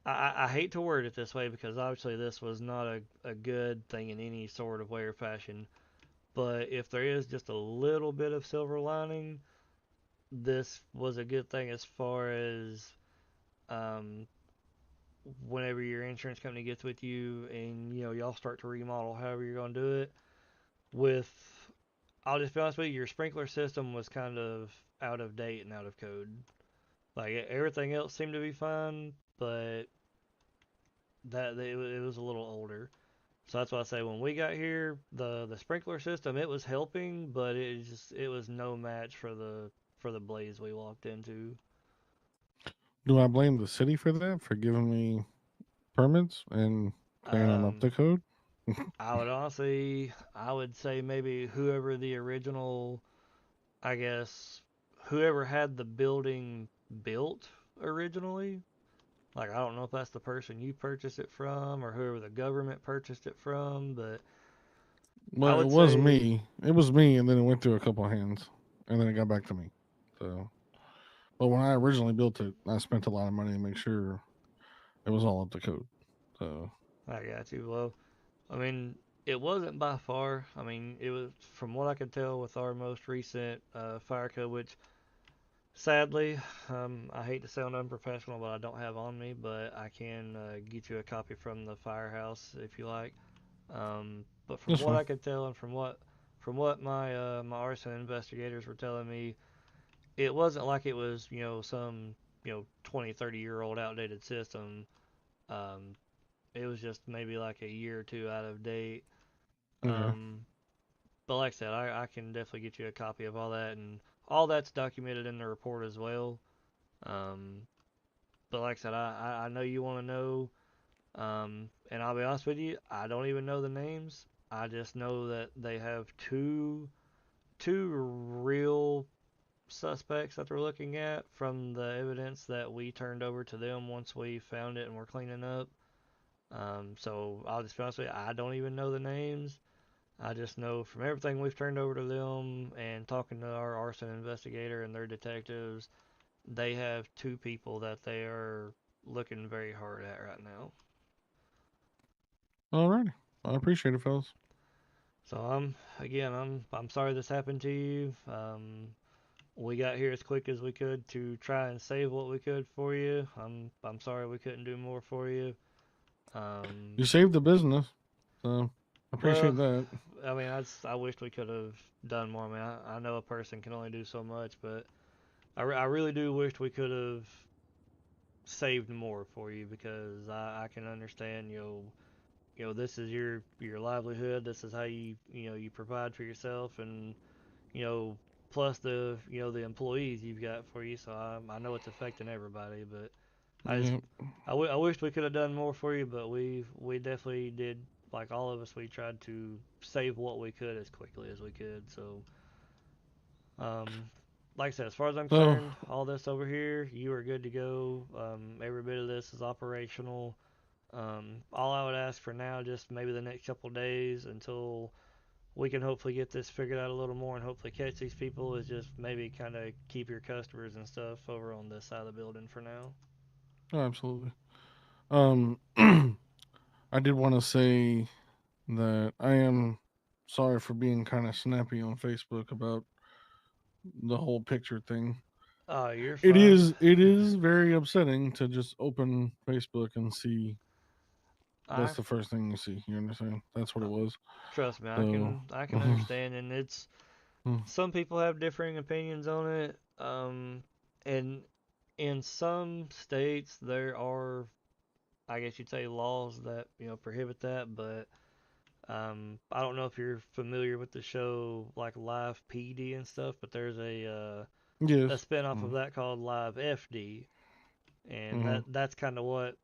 I hate to word it this way because obviously this was not a good thing in any sort of way or fashion. But if there is just a little bit of silver lining, this was a good thing as far as um, whenever your insurance company gets with you and y'all start to remodel however you're going to do it. With, I'll just be honest with you, your sprinkler system was kind of out of date and out of code. Like everything else seemed to be fine, but it was a little older. So that's why I say when we got here, the sprinkler system it was helping, but it was no match for the blaze we walked into. do I blame the city for that for giving me permits and saying I'm up Um, to code? I would say maybe whoever the original, I guess, whoever had the building built originally. Like I don't know if that's the person you purchased it from or whoever the government purchased it from, but I Well, it would was say me. It was me, and then it went through a couple of hands, and then it got back to me. So, but when I originally built it, I spent a lot of money to make sure it was all up to code. So, I got you. Well, I mean, it wasn't by far. I mean, it was from what I could tell with our most recent fire code, which sadly, I hate to sound unprofessional, but I don't have on me, but I can get you a copy from the firehouse if you like. But from this what one. I could tell and from what my arson investigators were telling me, it wasn't like it was some 20 30 year old outdated system. Um, it was just maybe like a year or two out of date. Okay. Um, but like I said, I can definitely get you a copy of all that, and all that's documented in the report as well. Um, but like I said, I know you want to know. And I'll be honest with you, I don't even know the names. I just know that they have two real suspects that they're looking at from the evidence that we turned over to them once we found it and we're cleaning up. So I'll just be honest with you, I don't even know the names. I just know from everything we've turned over to them and talking to our arson investigator and their detectives, they have two people that they are looking very hard at right now. Alrighty. I appreciate it, fellas. So I'm sorry this happened to you. We got here as quick as we could to try and save what we could for you. I'm sorry we couldn't do more for you. You Um, saved the business, so I well, appreciate that. I mean, I wished we could have done more. I mean, I know a person can only do so much, but I really do wish we could have saved more for you because I can understand, this is your livelihood. This is how you provide for yourself, and you know, plus the employees you've got for you. So I know it's affecting everybody, but I just Yeah. I wished we could have done more for you, but we definitely did. Like all of us, we tried to save what we could as quickly as we could. So, um, like I said, as far as I'm So, concerned, all this over here, you are good to go. Every bit of this is operational. All I would ask for now, just maybe the next couple days until we can hopefully get this figured out a little more and hopefully catch these people, is just maybe kind of keep your customers and stuff over on this side of the building for now. oh, absolutely. Um, I did want to say that I am sorry for being kind of snappy on Facebook about the whole picture thing. Oh, you're It fine. is it is very upsetting to just open Facebook and see I that's the first thing you see. You understand? That's what it was. Trust me, I So, can I can understand, and it's mm, some people have differing opinions on it. And in some states there are, I guess you'd say, laws that prohibit that, but I don't know if you're familiar with the show like Live PD and stuff, but there's a yes. spinoff of Mm, that called Live FD, and mm-hmm. that's kind of what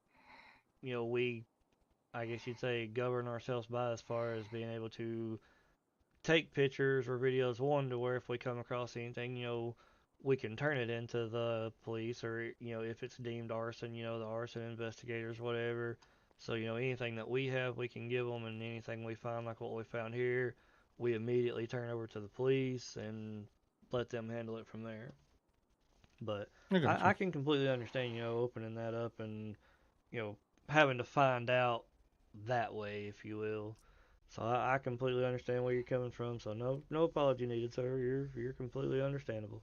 we, I guess you'd say, govern ourselves by as far as being able to take pictures or videos, one, to where if we come across anything, we can turn it into the police, or if it's deemed arson, the arson investigators, whatever. So anything that we have, we can give them, and anything we find, like what we found here, we immediately turn over to the police and let them handle it from there. But I got I you. can completely understand, opening that up and you know having to find out that way, if you will. So I completely understand where you're coming from. So no apology needed, sir. You're completely understandable.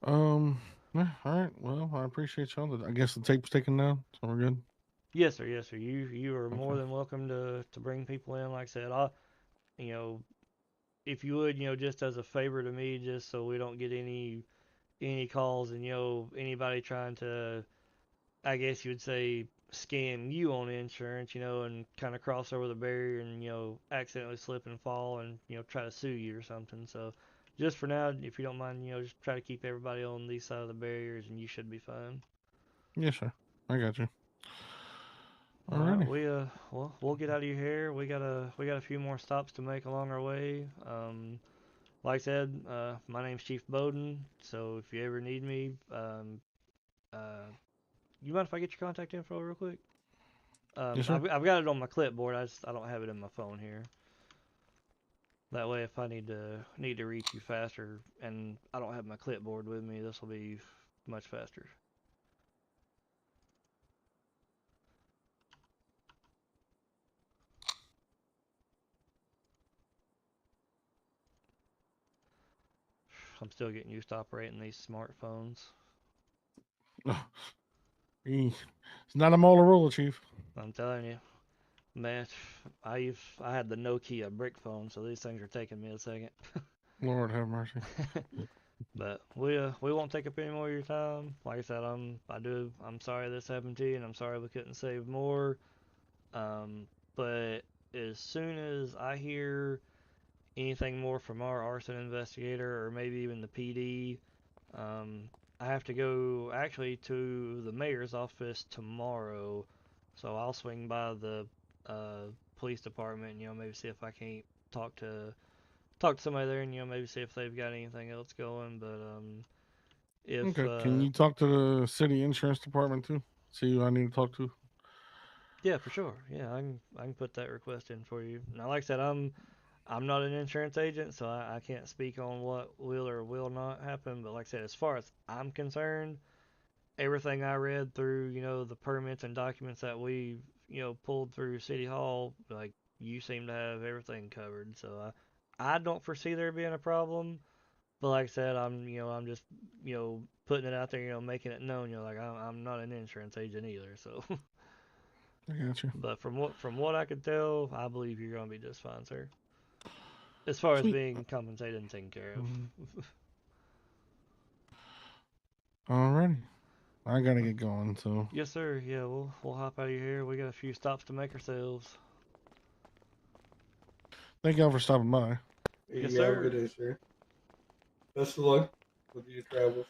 Um. Yeah, all right. Well, I appreciate y'all. I guess the tape's taken now, so we're good. Yes, sir. Yes, sir. You are more Okay. than welcome to bring people in. Like I said, I you know if you would, just as a favor to me, just so we don't get any calls and anybody trying to, I guess you would say, scam you on insurance, and kind of cross over the barrier and accidentally slip and fall and try to sue you or something. So just for now, if you don't mind, just try to keep everybody on these side of the barriers, and you should be fine. Yes, sir. I got you. All right, Alrighty. we'll get out of your hair. We got a few more stops to make along our way. Like I said, my name's Chief Bowden. So if you ever need me, uh, you mind if I get your contact info real quick? Yes, sir. I've got it on my clipboard. I don't have it in my phone here. That way, if I need to reach you faster, and I don't have my clipboard with me, this will be much faster. I'm still getting used to operating these smartphones. It's not a Motorola, Chief. I'm telling you, man, I had the Nokia brick phone, so these things are taking me a second. Lord have mercy. But we won't take up any more of your time. Like I said, I'm sorry this happened to you, and I'm sorry we couldn't save more. But as soon as I hear anything more from our arson investigator or maybe even the PD, um, I have to go actually to the mayor's office tomorrow, so I'll swing by the uh, police department. Maybe see if I can't talk to somebody there, and maybe see if they've got anything else going. But if Okay. Can you talk to the city insurance department too? See who I need to talk to. yeah, for sure. Yeah, I can put that request in for you. Now, like I said, I'm not an insurance agent, so I can't speak on what will or will not happen. But like I said, as far as I'm concerned, everything I read through, the permits and documents that we, pulled through City Hall, like you seem to have everything covered. So I don't foresee there being a problem. But like I said, I'm just, putting it out there, making it known, like I'm not an insurance agent either. So, I got you. but from what I could tell, I believe you're gonna be just fine, sir. As far as Sweet. being compensated and taken care of. Alrighty. I gotta get going. So Yes, sir. Yeah, we'll hop out of here. We got a few stops to make ourselves. thank y'all for stopping by. Hey, Yes, you have a good sir. day, sir. Best of luck with your travels.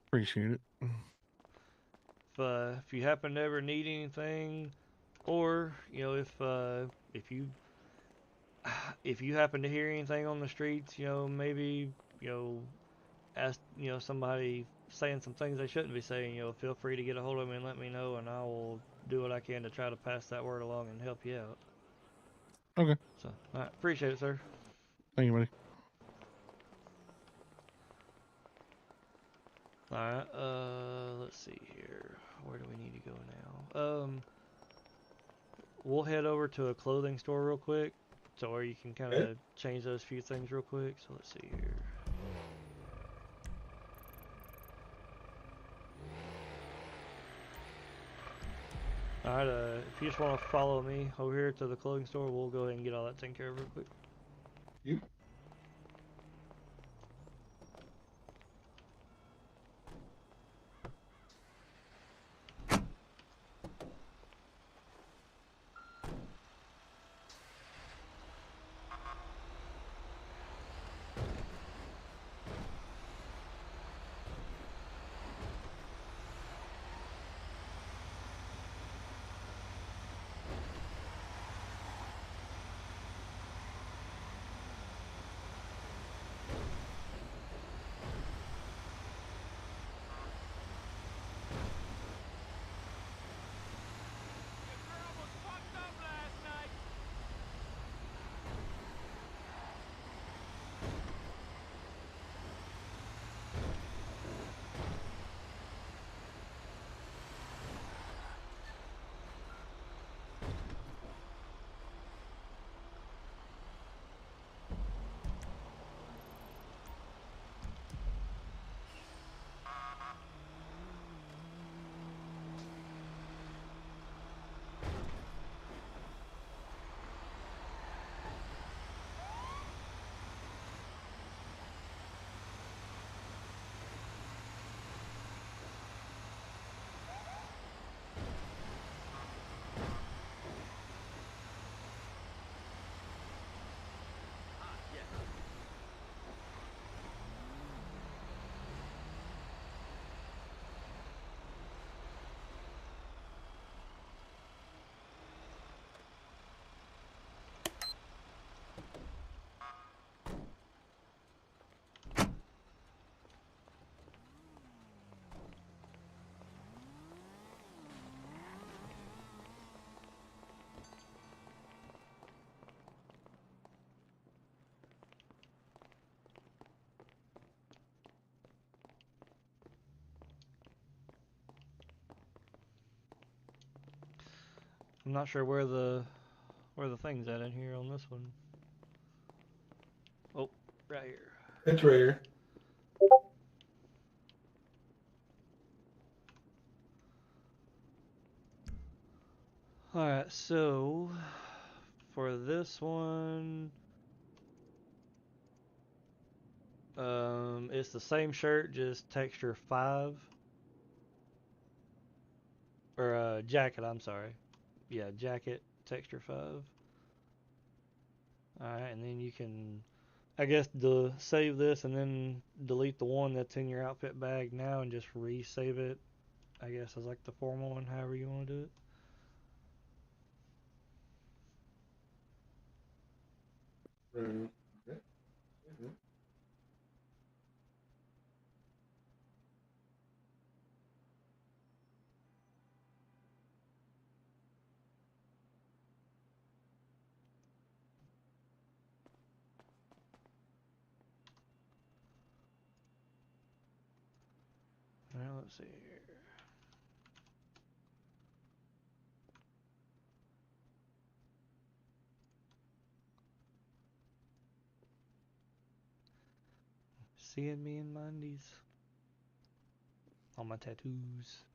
Appreciate it. If you happen to ever need anything, or if you if you happen to hear anything on the streets, maybe you know ask somebody saying some things they shouldn't be saying, feel free to get a hold of me and let me know, and I will do what I can to try to pass that word along and help you out. Okay. So, all right, appreciate it, sir. Thank you, buddy. All right, let's see here. Where do we need to go now? We'll head over to a clothing store real quick, so where you can kind Okay? of change those few things real quick. So let's see here. All right, if you just want to follow me over here to the clothing store, we'll go ahead and get all that taken care of real quick. You? Your girl was fucked up last night. I'm not sure where the thing's at in here on this one. Oh, right here. It's right here. All right, so for this one, it's the same shirt, just texture 5 or jacket. I'm sorry. Yeah, jacket texture 5. Alright, and then you can, I guess, save this and then delete the one that's in your outfit bag now and just resave it, I guess, as like the formal one, however you want to do it. Right. Okay. Mhm. Now let's see here. Seeing me in my undies. On my tattoos.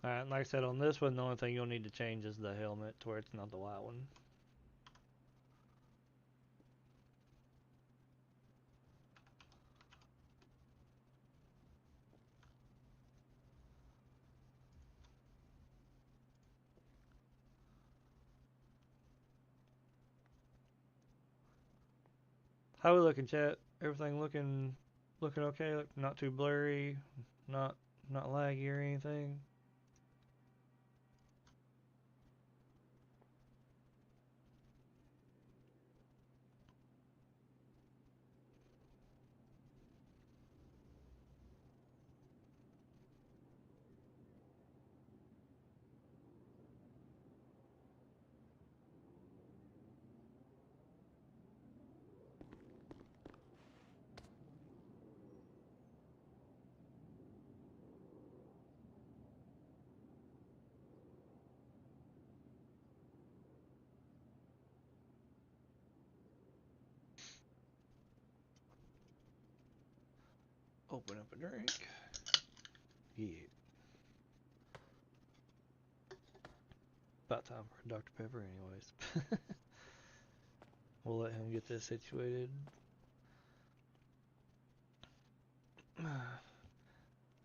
Alright, like I said, on this one, the only thing you'll need to change is the helmet to where it's not the white one. How we looking, chat? Everything looking okay? Like, not too blurry, not not laggy or anything. Open up a drink. Yeah. About time for a Dr. Pepper, anyways. We'll let him get this situated.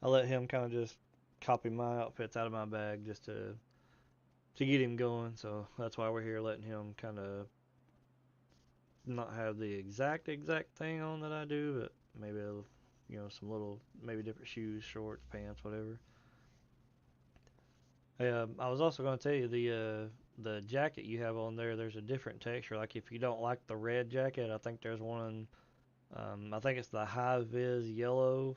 I'll let him kind of just copy my outfits out of my bag just to get him going. So that's why we're here, letting him kind of not have the exact thing on that I do, but maybe some little, maybe different shoes, shorts, pants, whatever. I was also going to tell you the jacket you have on there. There's a different texture. Like if you don't like the red jacket, I think there's one. I think it's the high vis yellow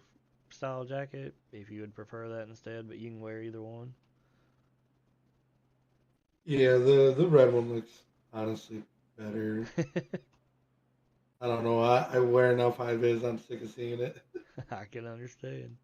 style jacket. If you would prefer that instead, but you can wear either one. Yeah, the red one looks honestly better. I don't know. I wear enough high vis. I'm sick of seeing it. I can understand.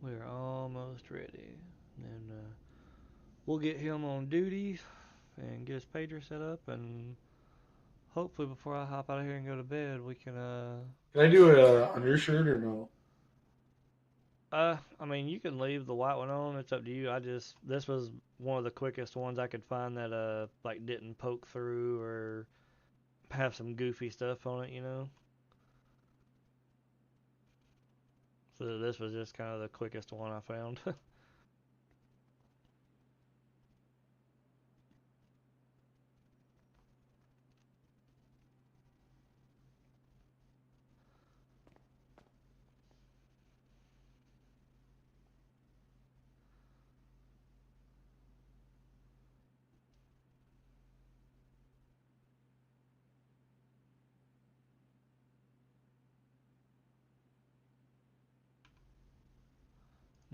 We're almost ready. And we'll get him on duty and get his pager set up, and hopefully before I hop out of here and go to bed, we can Can I do a undershirt or no? I mean, you can leave the white one on. It's up to you. This was one of the quickest ones I could find that like didn't poke through or have some goofy stuff on it. So this was just kind of the quickest one I found.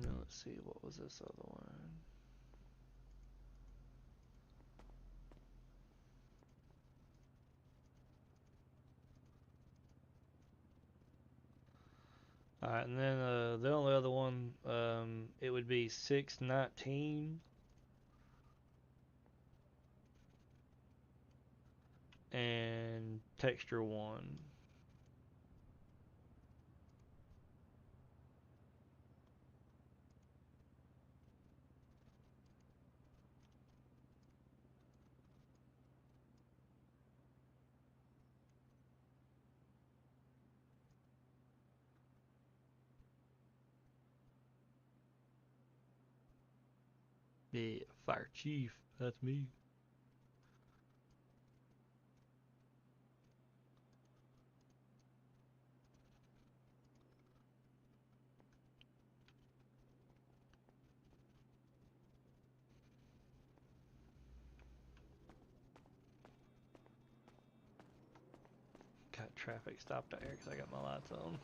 Now let's see, what was this other one? Alright, and then the only other one, it would be 619 and texture 1. Yeah, Fire Chief, that's me. Got traffic stopped out here because I got my lights on.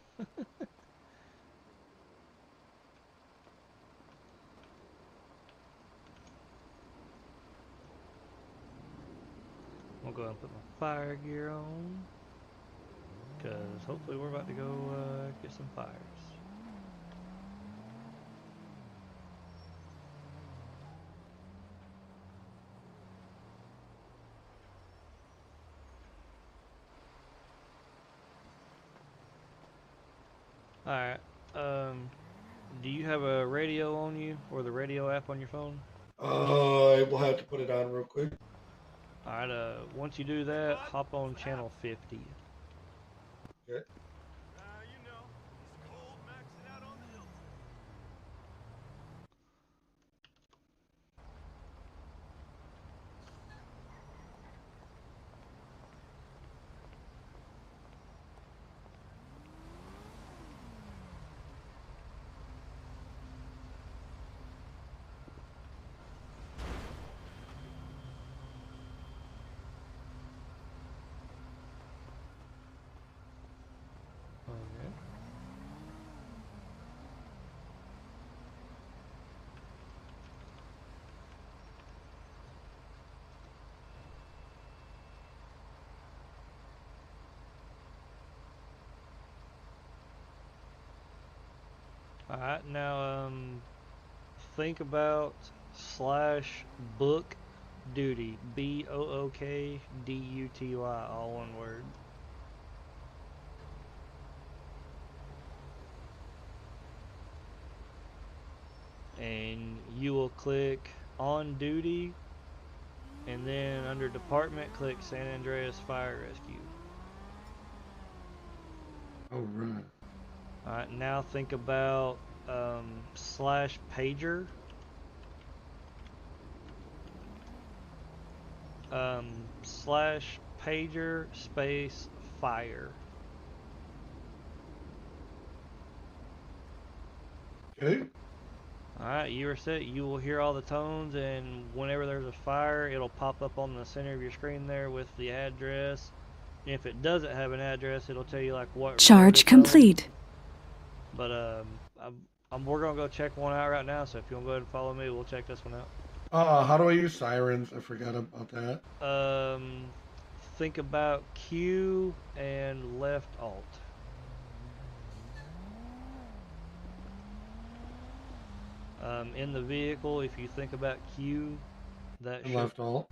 I'm gonna go ahead and put my fire gear on, because hopefully we're about to go get some fires. Alright, do you have a radio on you, or the radio app on your phone? I will have to put it on real quick. Alright, once you do that, hop on channel 50. Okay. You know, he's cold maxing out on the hills. Okay. Alright, now, think about slash book duty. BOOKDUTY, all one word. And you will click on duty, and then under department, click San Andreas Fire Rescue. All right. Alright, now think about slash pager. Slash pager space fire. Okay. Alright, you are set. You will hear all the tones, and whenever there's a fire, it'll pop up on the center of your screen there with the address. And if it doesn't have an address, it'll tell you like what road Charge it's on. complete. But we're gonna go check one out right now. So if you want to go ahead and follow me, we'll check this one out. How do I use sirens? I forgot about that. Think about Q and left alt. In the vehicle, if you think about Q, that And should, left alt.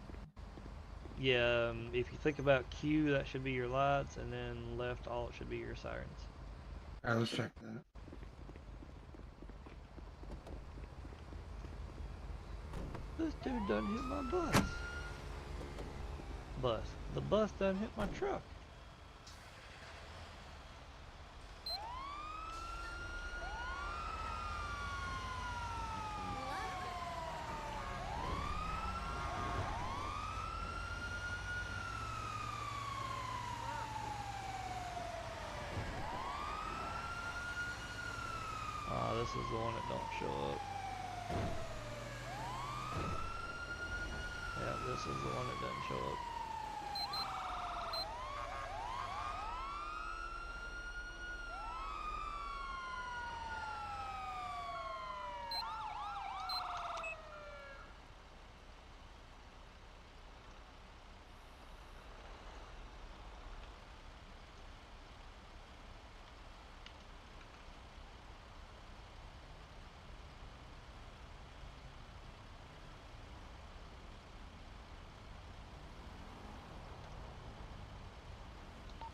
yeah. If you think about Q, that should be your lights, and then left alt should be your sirens. All right, let's check that. This dude done hit my bus. The bus done hit my truck. This is the one that don't show up. Yeah, this is the one that doesn't show up.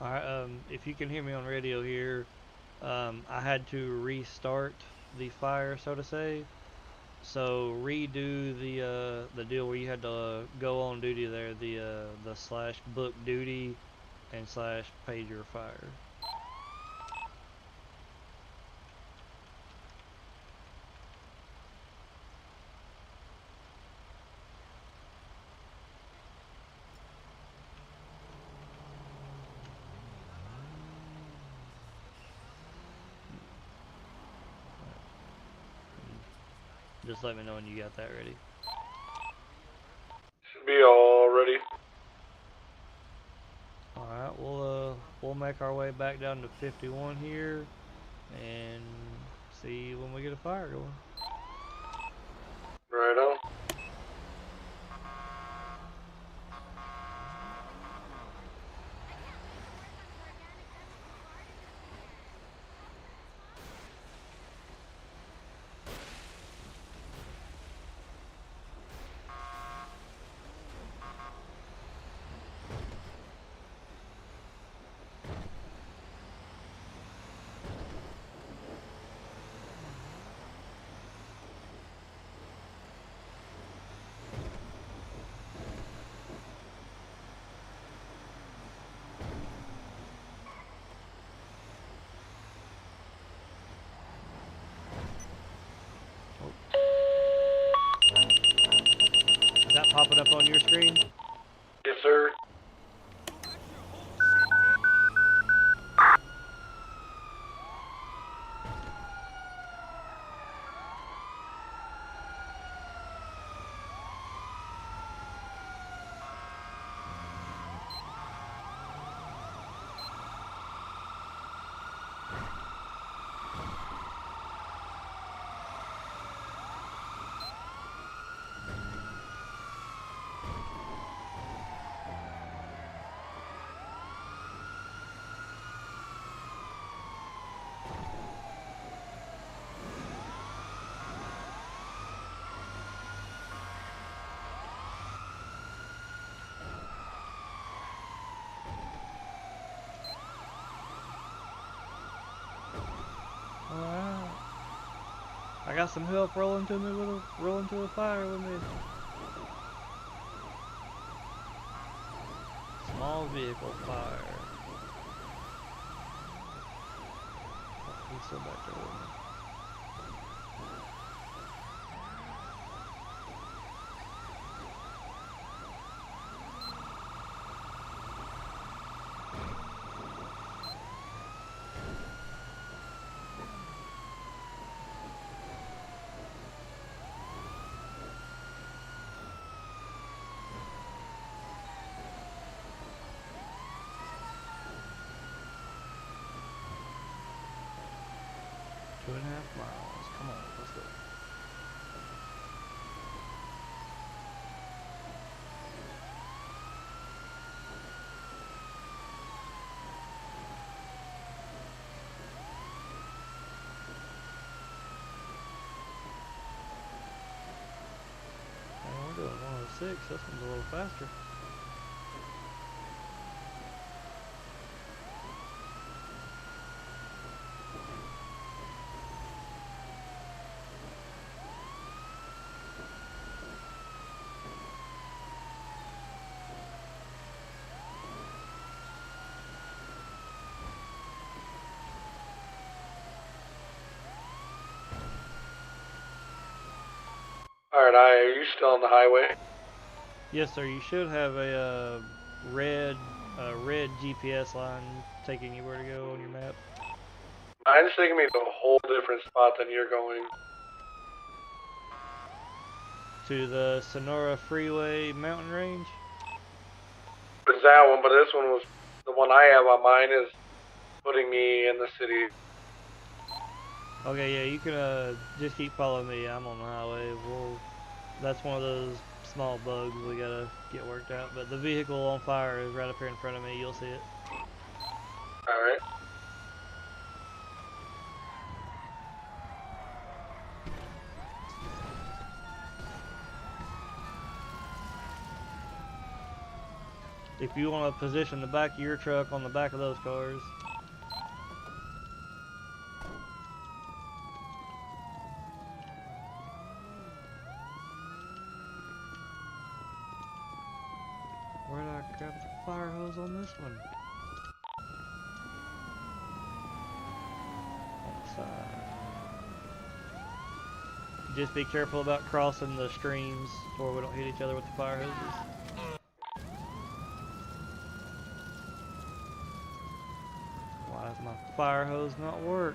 Alright, if you can hear me on radio here, I had to restart the fire, so to say. So redo the deal where you had to go on duty there, the slash book duty and slash pager fire. Just let me know when you got that ready. Should be all ready. Alright, we'll make our way back down to 51 here and see when we get a fire going. Right on. Is that popping up on your screen? Yes, sir. Alright. I got some help rolling to a fire with me. Small vehicle fire. Oh, he's still back there with me. Two and a half miles. Come on, let's go. And we're doing 106. This one's a little faster. Alright, are you still on the highway? Yes, sir. You should have a red GPS line taking you where to go on your map. Mine's taking me to a whole different spot than you're going. To the Sonora Freeway mountain range. It's that one, but this one was the one I have on mine is putting me in the city. Okay, yeah, you can just keep following me. I'm on the highway. That's one of those small bugs we gotta get worked out. But the vehicle on fire is right up here in front of me. You'll see it. Alright. if you want to position the back of your truck on the back of those cars. Where did I grab the fire hose on this one? On the side. Just be careful about crossing the streams so we don't hit each other with the fire hoses. Why does my fire hose not work?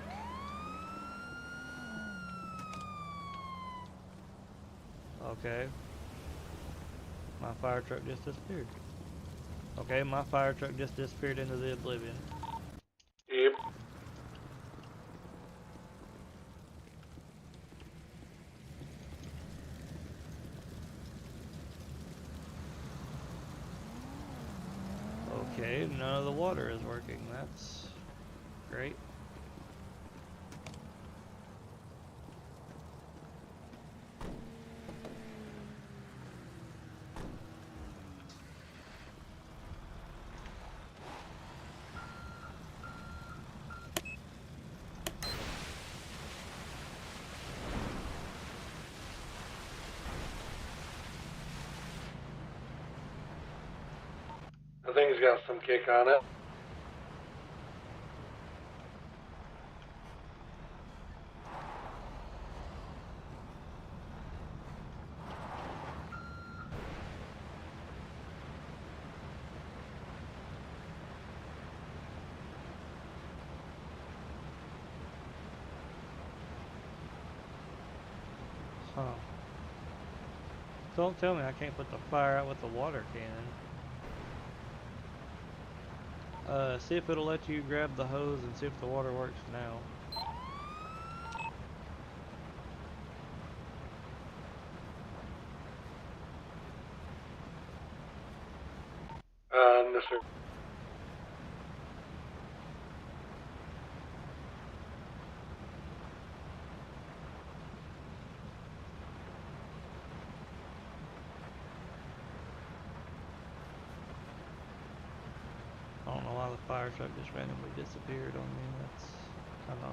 Okay. My fire truck just disappeared. Okay, my fire truck just disappeared into the oblivion. Yep. Okay, none of the water is working. That's great. I think he's got some kick on it. Huh. Don't tell me I can't put the fire out with the water cannon. See if it'll let you grab the hose and see if the water works now. No, sir. I don't know why the fire truck just randomly disappeared on me. That's kind of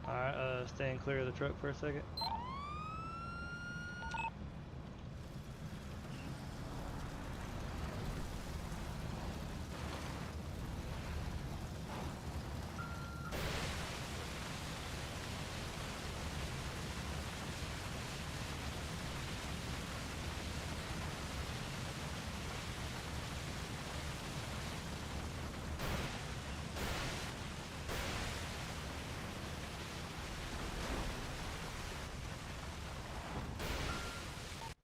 odd. Alright, staying clear of the truck for a second.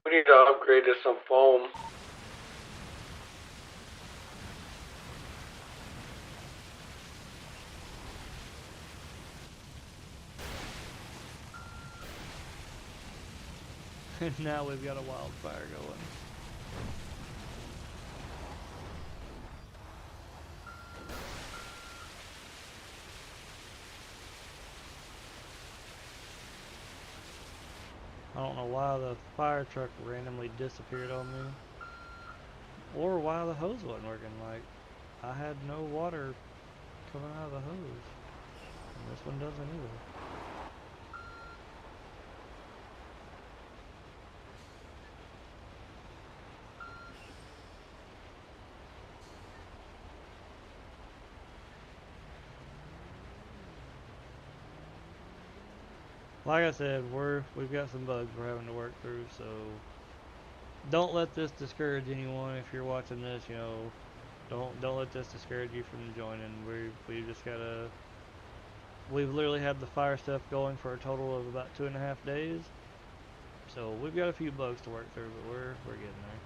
We need to upgrade to some foam. And now we've got a wildfire going. I don't know why the fire truck randomly disappeared on me. Or why the hose wasn't working. Like, I had no water coming out of the hose. And this one doesn't either. Like I said, we've got some bugs we're having to work through, so don't let this discourage anyone. If you're watching this, you know, don't let this discourage you from joining. We just gotta. We've literally had the fire stuff going for a total of about 2.5 days, so we've got a few bugs to work through, but we're getting there.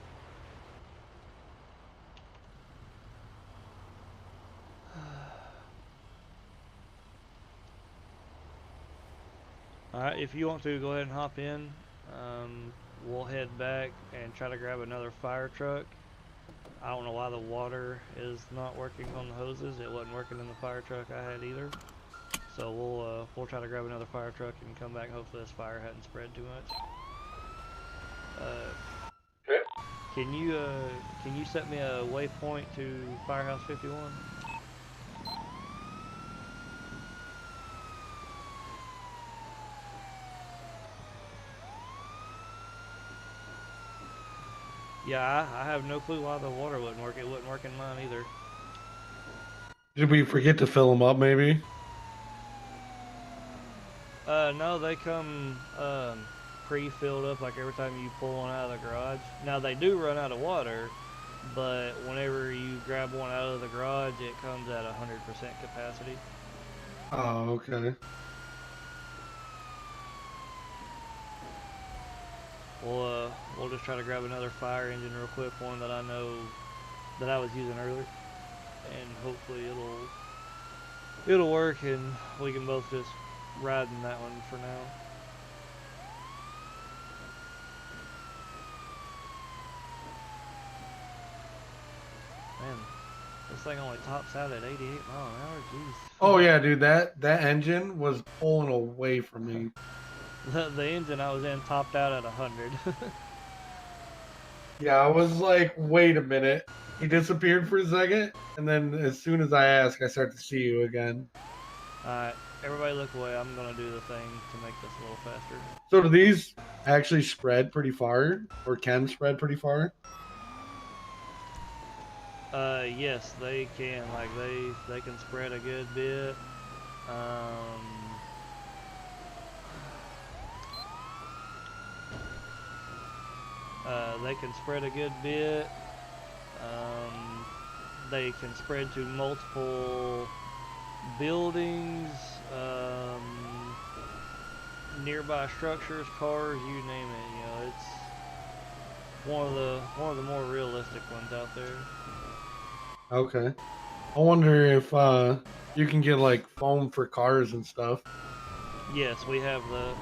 Alright, if you want to go ahead and hop in, we'll head back and try to grab another fire truck. I don't know why the water is not working on the hoses. It wasn't working in the fire truck I had either. So we'll try to grab another fire truck and come back. Hopefully this fire hadn't spread too much. can you set me a waypoint to Firehouse 51? Yeah, I have no clue why the water wouldn't work. It wouldn't work in mine either. Did we forget to fill them up? Maybe. No, they come pre-filled up like every time you pull one out of the garage. Now they do run out of water, but whenever you grab one out of the garage, it comes at 100% capacity. Oh, okay. We'll just try to grab another fire engine real quick, one that I know that I was using earlier, and hopefully it'll work, and we can both just ride in that one for now. Man, this thing only tops out at 88 miles an hour. Jeez. Oh yeah, dude. That engine was pulling away from me. The engine I was in topped out at 100. Yeah, I was like, wait a minute. He disappeared for a second, and then as soon as I ask, I start to see you again. Alright, everybody look away. I'm gonna do the thing to make this a little faster. So do these actually spread pretty far, or can spread pretty far? Yes, they can. Like they can spread a good bit. Um, they can spread a good bit. They can spread to multiple buildings, nearby structures, cars, you name it. You know, it's one of the more realistic ones out there. Okay. I wonder if you can get like foam for cars and stuff. Yes, we have the.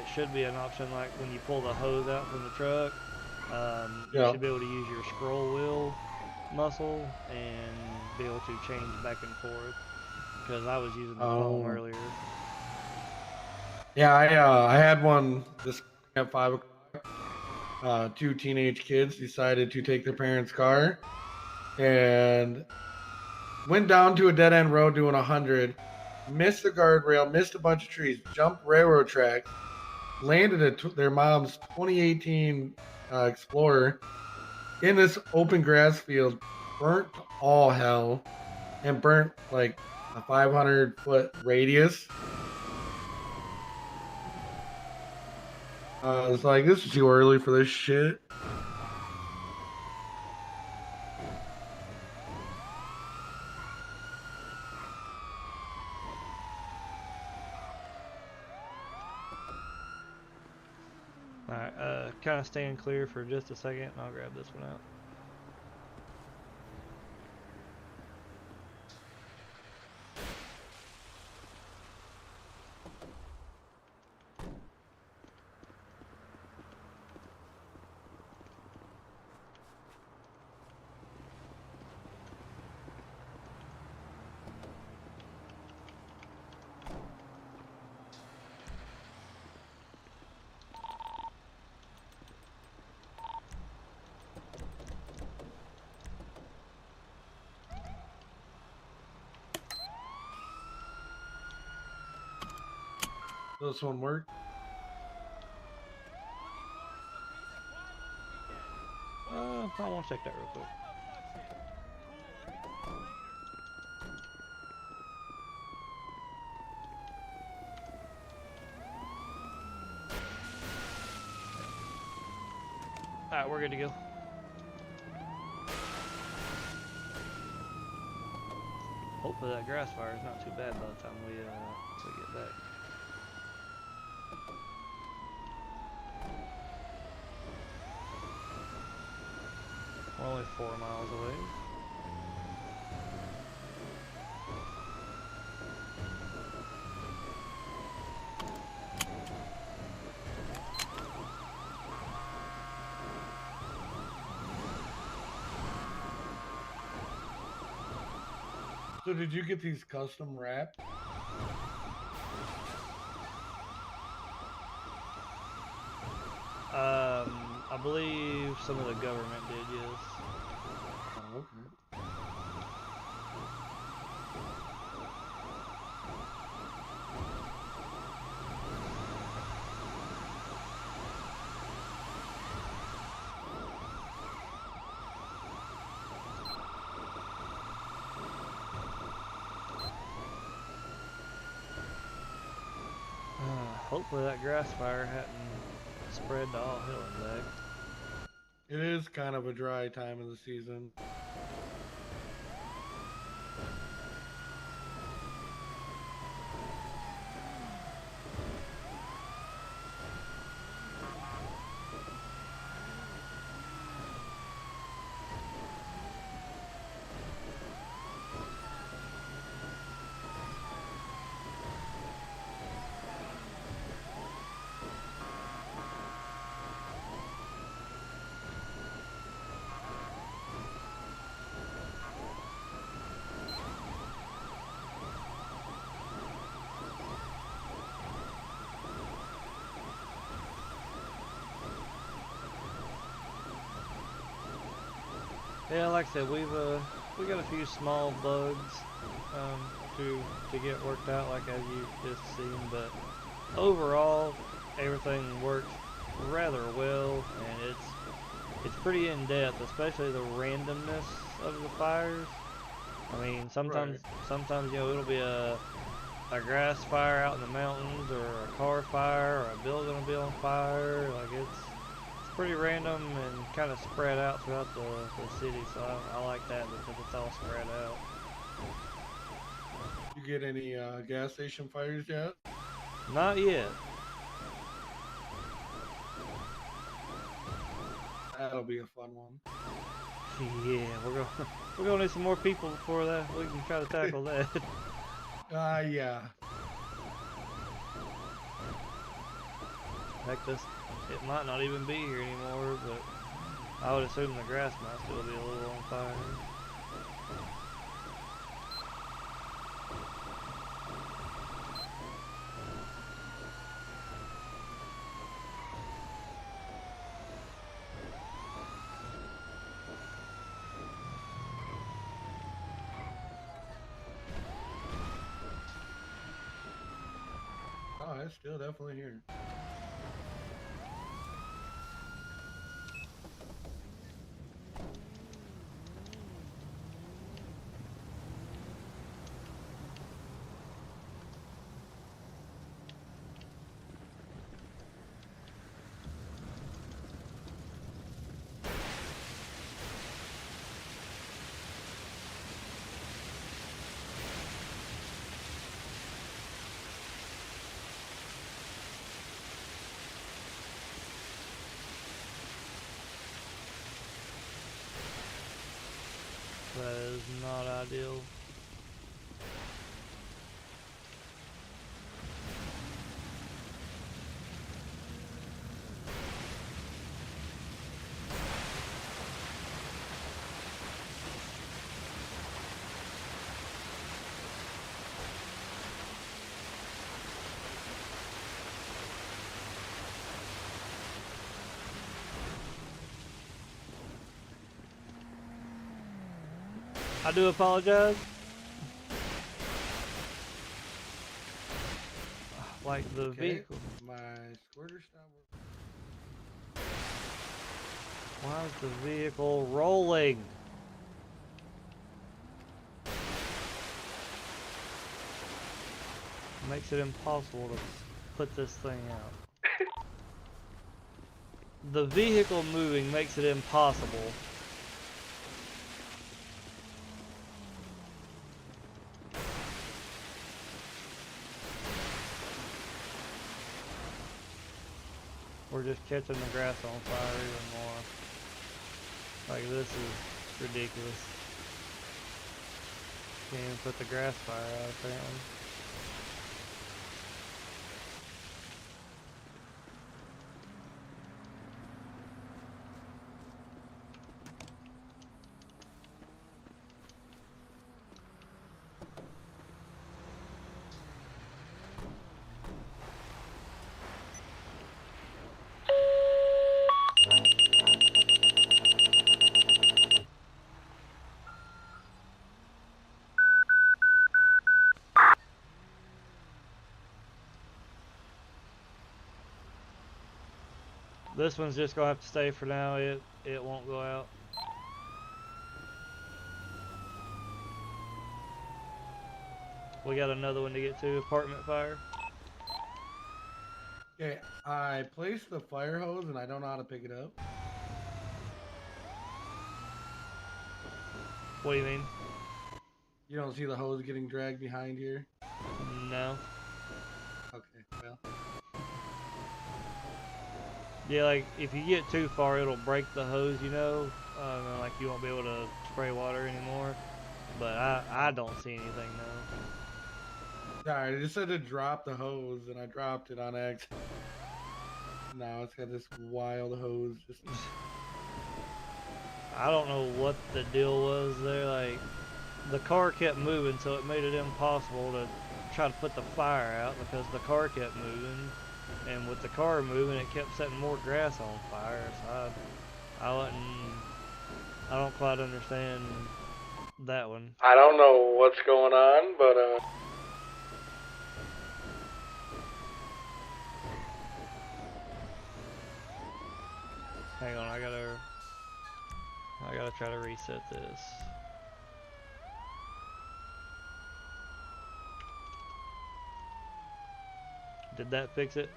It should be an option like when you pull the hose out from the truck. You Yeah. should be able to use your scroll wheel muscle and be able to change back and forth. Because I was using the foam Oh. earlier. Yeah, I had one this at 5 o'clock. Two teenage kids decided to take their parents' car and went down to a dead end road doing 100, missed the guardrail, missed a bunch of trees, jumped railroad tracks, landed at their mom's 2018 Explorer in this open grass field, burnt all hell, and burnt like a 500-foot radius. It's like, this is too early for this shit. Alright, kind of staying clear for just a second, and I'll grab this one out. Does this one work? I want to check that real quick. Alright, we're good to go. Hopefully that grass fire is not too bad by the time we get back. We're only 4 miles away. So did you get these custom wrapped? I believe some of the government did, yes. Oh, okay. Hopefully that grass fire hadn't spread to all hell and back. It is kind of a dry time of the season. Yeah, like I said, we got a few small bugs to get worked out, like as you just seen, but overall everything works rather well, and it's pretty in depth, especially the randomness of the fires. I mean, sometimes it'll be a grass fire out in the mountains, or a car fire, or a building will be on fire. Like it's pretty random and kind of spread out throughout the city, so I like that because it's all spread out. You get any gas station fires yet? Not yet. That'll be a fun one. Yeah, we're gonna need some more people before that we can try to tackle that. Yeah. Heck, it might not even be here anymore, but I would assume the grass might still be a little on fire. Oh, it's still definitely here. That is not ideal. I do apologize. Like the vehicle. My squirter stop working. Why is the vehicle rolling? Makes it impossible to put this thing out. The vehicle moving makes it impossible. We're just catching the grass on fire even more. Like, this is ridiculous. Can't even put the grass fire out, apparently. This one's just gonna have to stay for now. It won't go out. We got another one to get to. Apartment fire. Okay, I placed the fire hose and I don't know how to pick it up. What do you mean? You don't see the hose getting dragged behind here? No. Okay, well. Yeah, like if you get too far, it'll break the hose, you know. And like you won't be able to spray water anymore. But I don't see anything now. Yeah, I just said to drop the hose and I dropped it on accident. Now it's got this wild hose just. I don't know what the deal was there. Like the car kept moving, so it made it impossible to try to put the fire out because the car kept moving. And with the car moving, it kept setting more grass on fire. So I don't quite understand that one. I don't know what's going on, but Hang on, I gotta try to reset this. Did that fix it?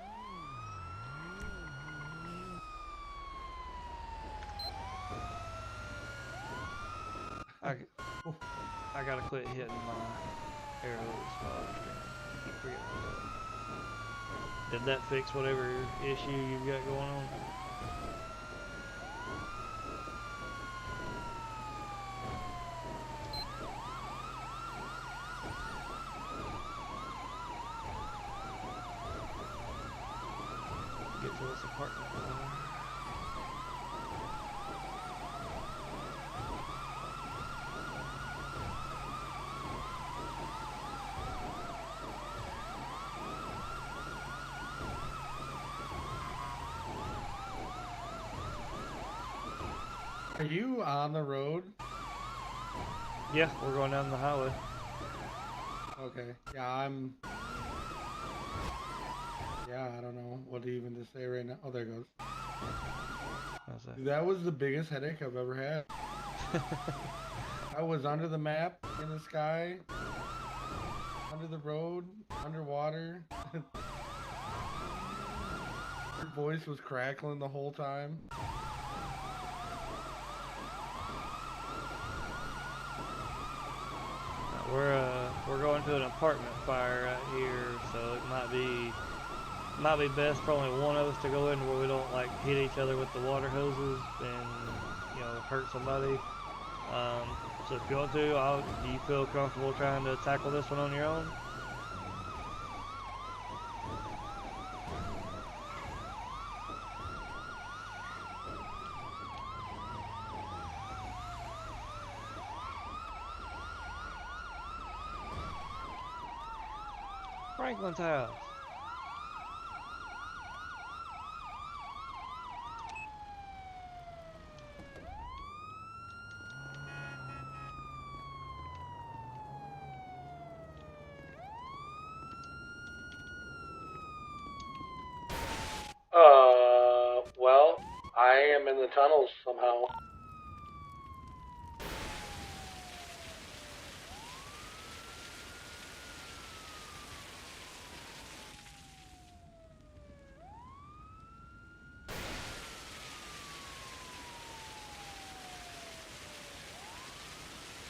I gotta quit hitting my arrows while I'm streaming. I keep forgetting about that. Did that fix whatever issue you've got going on? Get to this apartment. are you on the road? Yeah, we're going down the highway. Okay. Yeah, I don't know what even to say right now. Oh, there it goes. How's that? Dude, that was the biggest headache I've ever had. I was under the map, in the sky, under the road, underwater. Your voice was crackling the whole time. We're going to an apartment fire right here, so it might be best for only one of us to go in where we don't like hit each other with the water hoses and hurt somebody. So if you want to, do you feel comfortable trying to tackle this one on your own? Franklin's house. Well, I am in the tunnels somehow.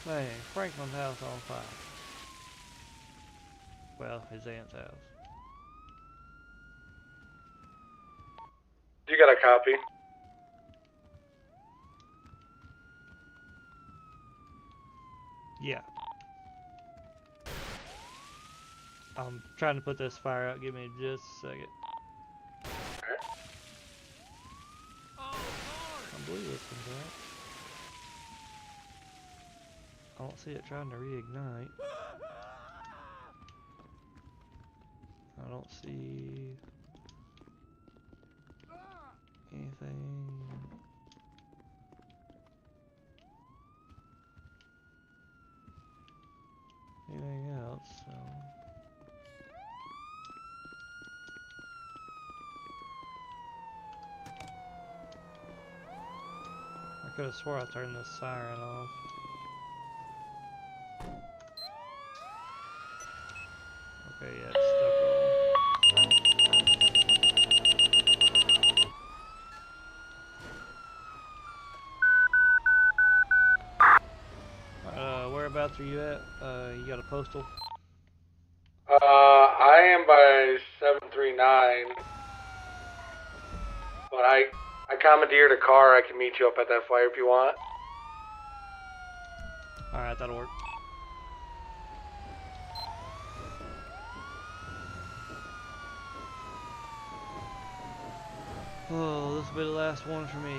Dang, Franklin's house on fire. Well, his aunt's house. You got a copy? Yeah. I'm trying to put this fire out. Give me just a second. I believe this one's out. I don't see it trying to reignite. I don't see anything. Anything else, so. could have swore I turned the siren off. Okay, yeah, it's stuck on. Whereabouts are you at? You got a postal? I am by 739, but I commandeered a car. I can meet you up at that fire if you want. Alright, that'll work. Oh, this will be the last one for me.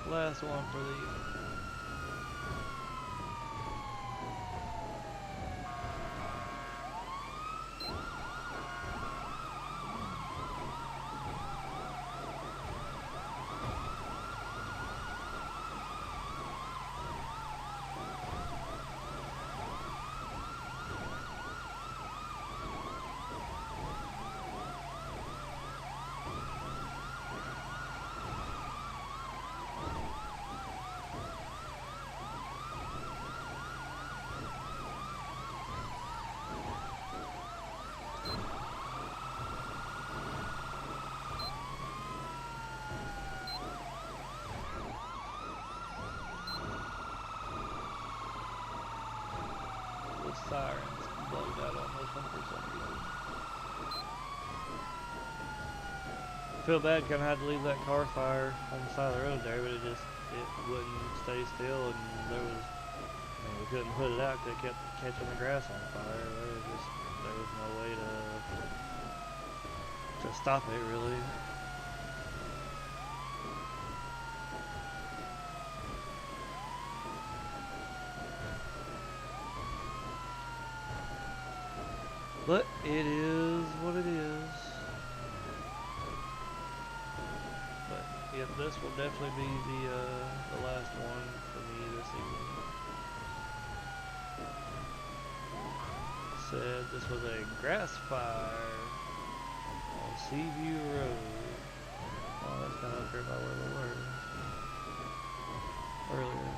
Last one for the evening. Sirens bugged out on this one for some reason. Feel bad kind of had to leave that car fire on the side of the road there, but it wouldn't stay still, and we couldn't put it out because it kept catching the grass on fire. There was no way to stop it really. But it is what it is. But yeah, this will definitely be the last one for me this evening. Said this was a grass fire on Seaview Road. Oh, that's kind of up here by where we were earlier.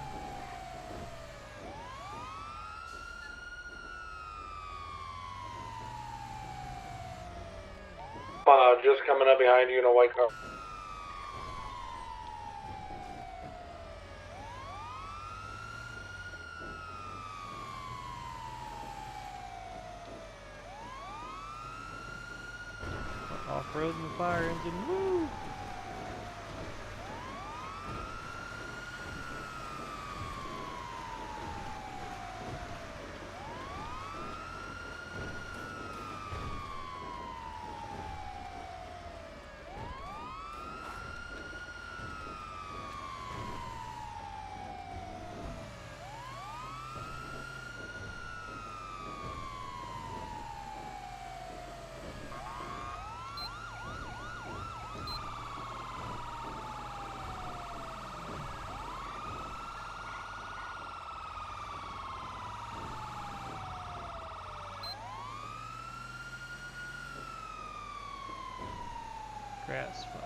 Just coming up behind you in a white car. Off-roading the fire engine, woo! Grass fire.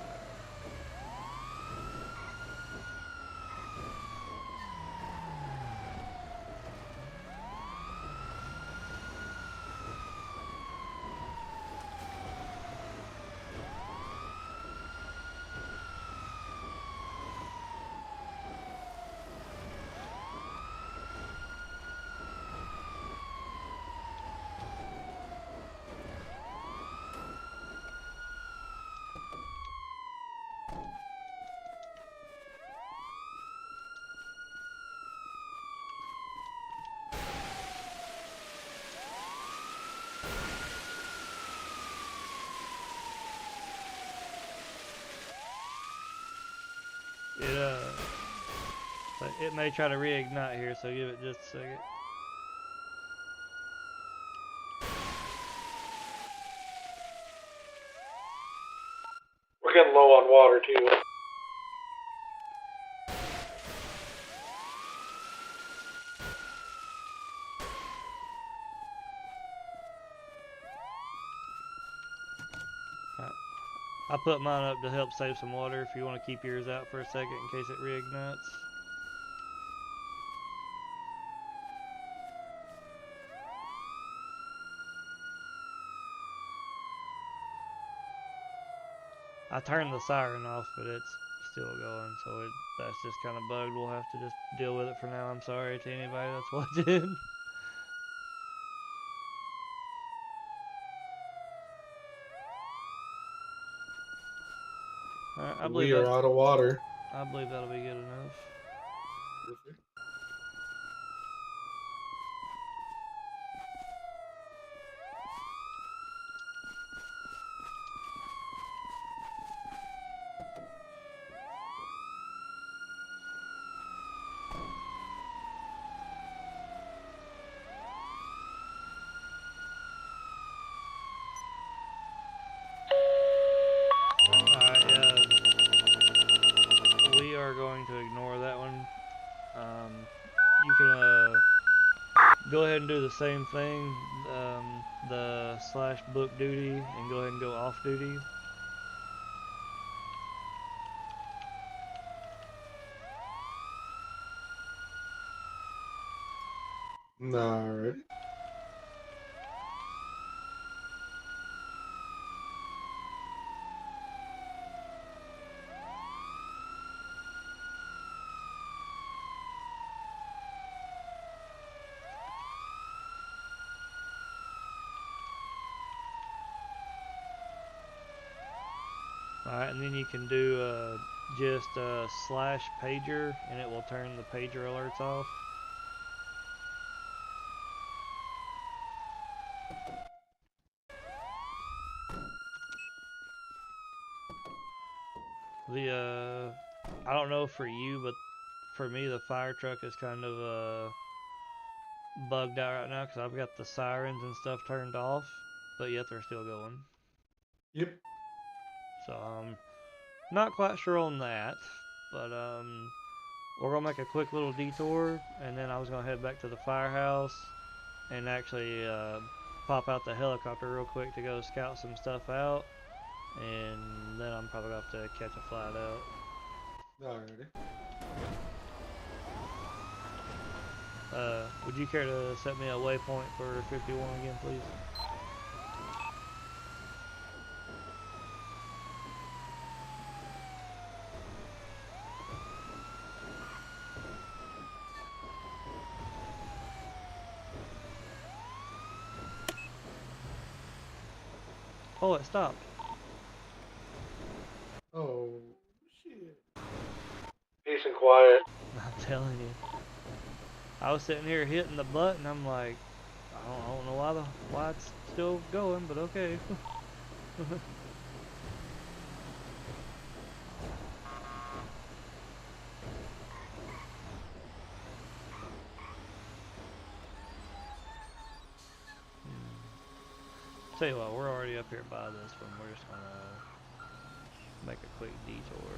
It may try to reignite here, so give it just a second. We're getting low on water too. I put mine up to help save some water if you want to keep yours out for a second in case it reignites. I turned the siren off, but it's still going, so that's just kind of bugged. We'll have to just deal with it for now. I'm sorry to anybody that's watching. Alright, I believe We are that. out of water. I believe that'll be good enough. Perfect. Alright, yeah. We are going to ignore that one. You can go ahead and do the same thing, the slash book duty, and go ahead and go off duty. Alright. Alright, and then you can do just slash pager, and it will turn the pager alerts off. I don't know for you, but for me, the fire truck is kind of bugged out right now because I've got the sirens and stuff turned off, but yet they're still going. Yep. So I'm not quite sure on that, but we're gonna make a quick little detour, and then I was gonna head back to the firehouse and actually pop out the helicopter real quick to go scout some stuff out, and then I'm probably gonna have to catch a flight out. Alrighty. Would you care to set me a waypoint for 51 again, please? Oh, it stopped. Oh, shit. Peace and quiet. I'm telling you. I was sitting here hitting the button. I'm like, I don't know why it's still going, but okay. Tell you what, we're already up here by this one. We're just gonna make a quick detour.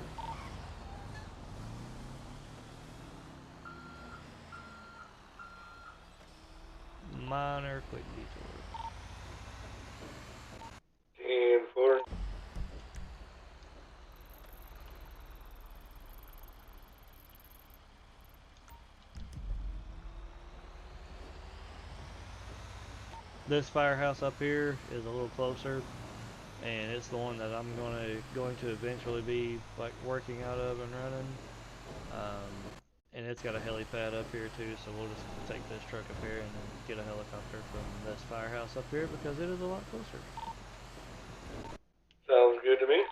Minor quick detour. 10-4. This firehouse up here is a little closer, and it's the one that I'm going to eventually be like working out of and running. And it's got a helipad up here too, so we'll just take this truck up here and then get a helicopter from this firehouse up here because it is a lot closer. Sounds good to me.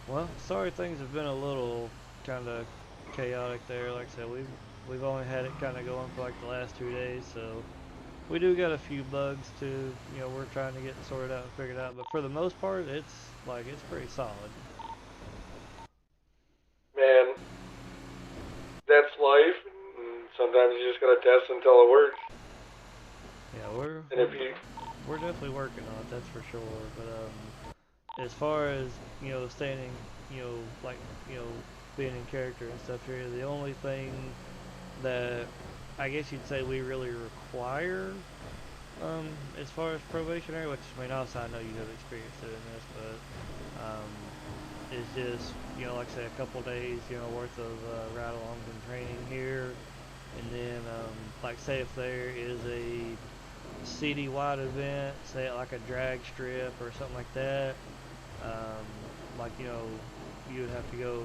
Well, sorry things have been a little kind of chaotic there. Like I said, we've only had it kind of going for like the last 2 days, so we do got a few bugs too. We're trying to get sorted out and figured out, but for the most part, it's pretty solid. Man, that's life. And sometimes you just gotta test until it works. Yeah, we're definitely working on it, that's for sure. But as far as staying, like being in character and stuff here. The only thing that I guess you'd say we really require, as far as probationary, which I mean, also I know you have experience doing this, but is just like I say, a couple days worth of ride-alongs and training here, and then like say if there is a city-wide event, say at like a drag strip or something like that, like you would have to go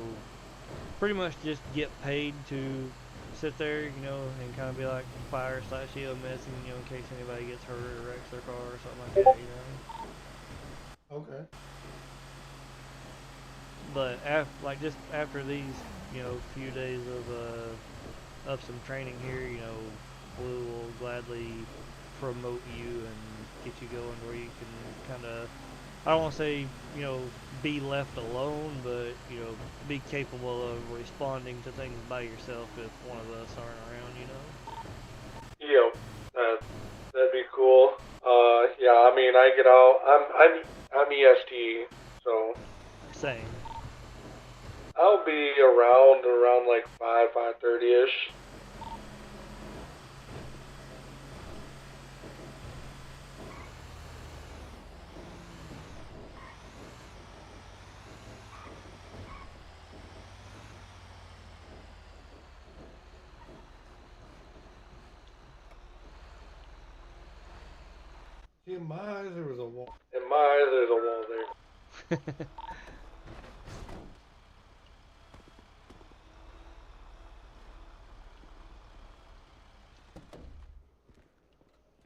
pretty much just get paid to sit there, and kind of be like fire slash EMS, in case anybody gets hurt or wrecks their car or something like that. Okay. But like just after these, few days of some training here, we will gladly promote you and get you going where you can kind of, I don't want to say, be left alone, but, be capable of responding to things by yourself if one of us aren't around. Yep. That'd be cool. Yeah, I mean, I get out. I'm EST, so Same. I'll be around like 5:30ish. In my eyes, there was a wall. In my eyes, there's a wall there.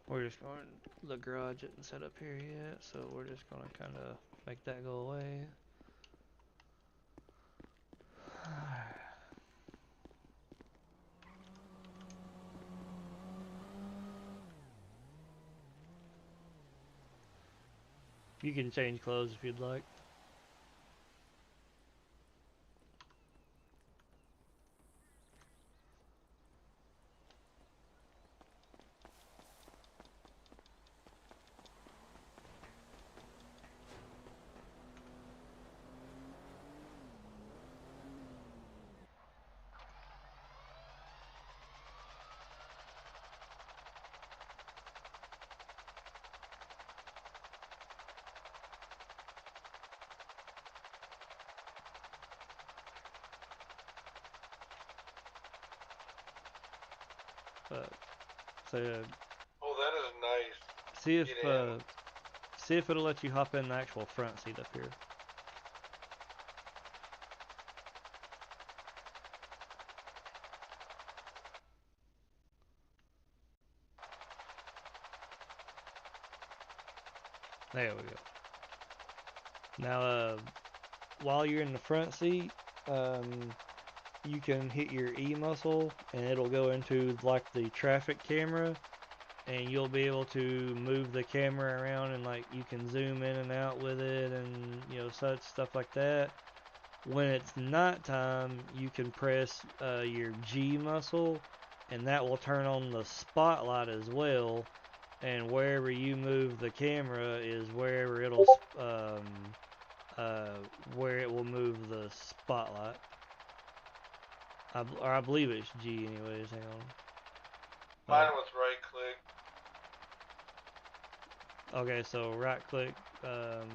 We're just going, the garage isn't set up here yet, so we're just going to kind of make that go away. You can change clothes if you'd like. So Oh, that is nice. see if it'll let you hop in the actual front seat up here. There we go. Now, while you're in the front seat, you can hit your E muscle and it'll go into like the traffic camera, and you'll be able to move the camera around, and like you can zoom in and out with it, and such stuff like that. When it's nighttime, you can press your G muscle, and that will turn on the spotlight as well. And wherever you move the camera is wherever it'll where it will move the spotlight. I believe it's G anyways. Hang on. Mine was right click. Okay, so right click. Okay,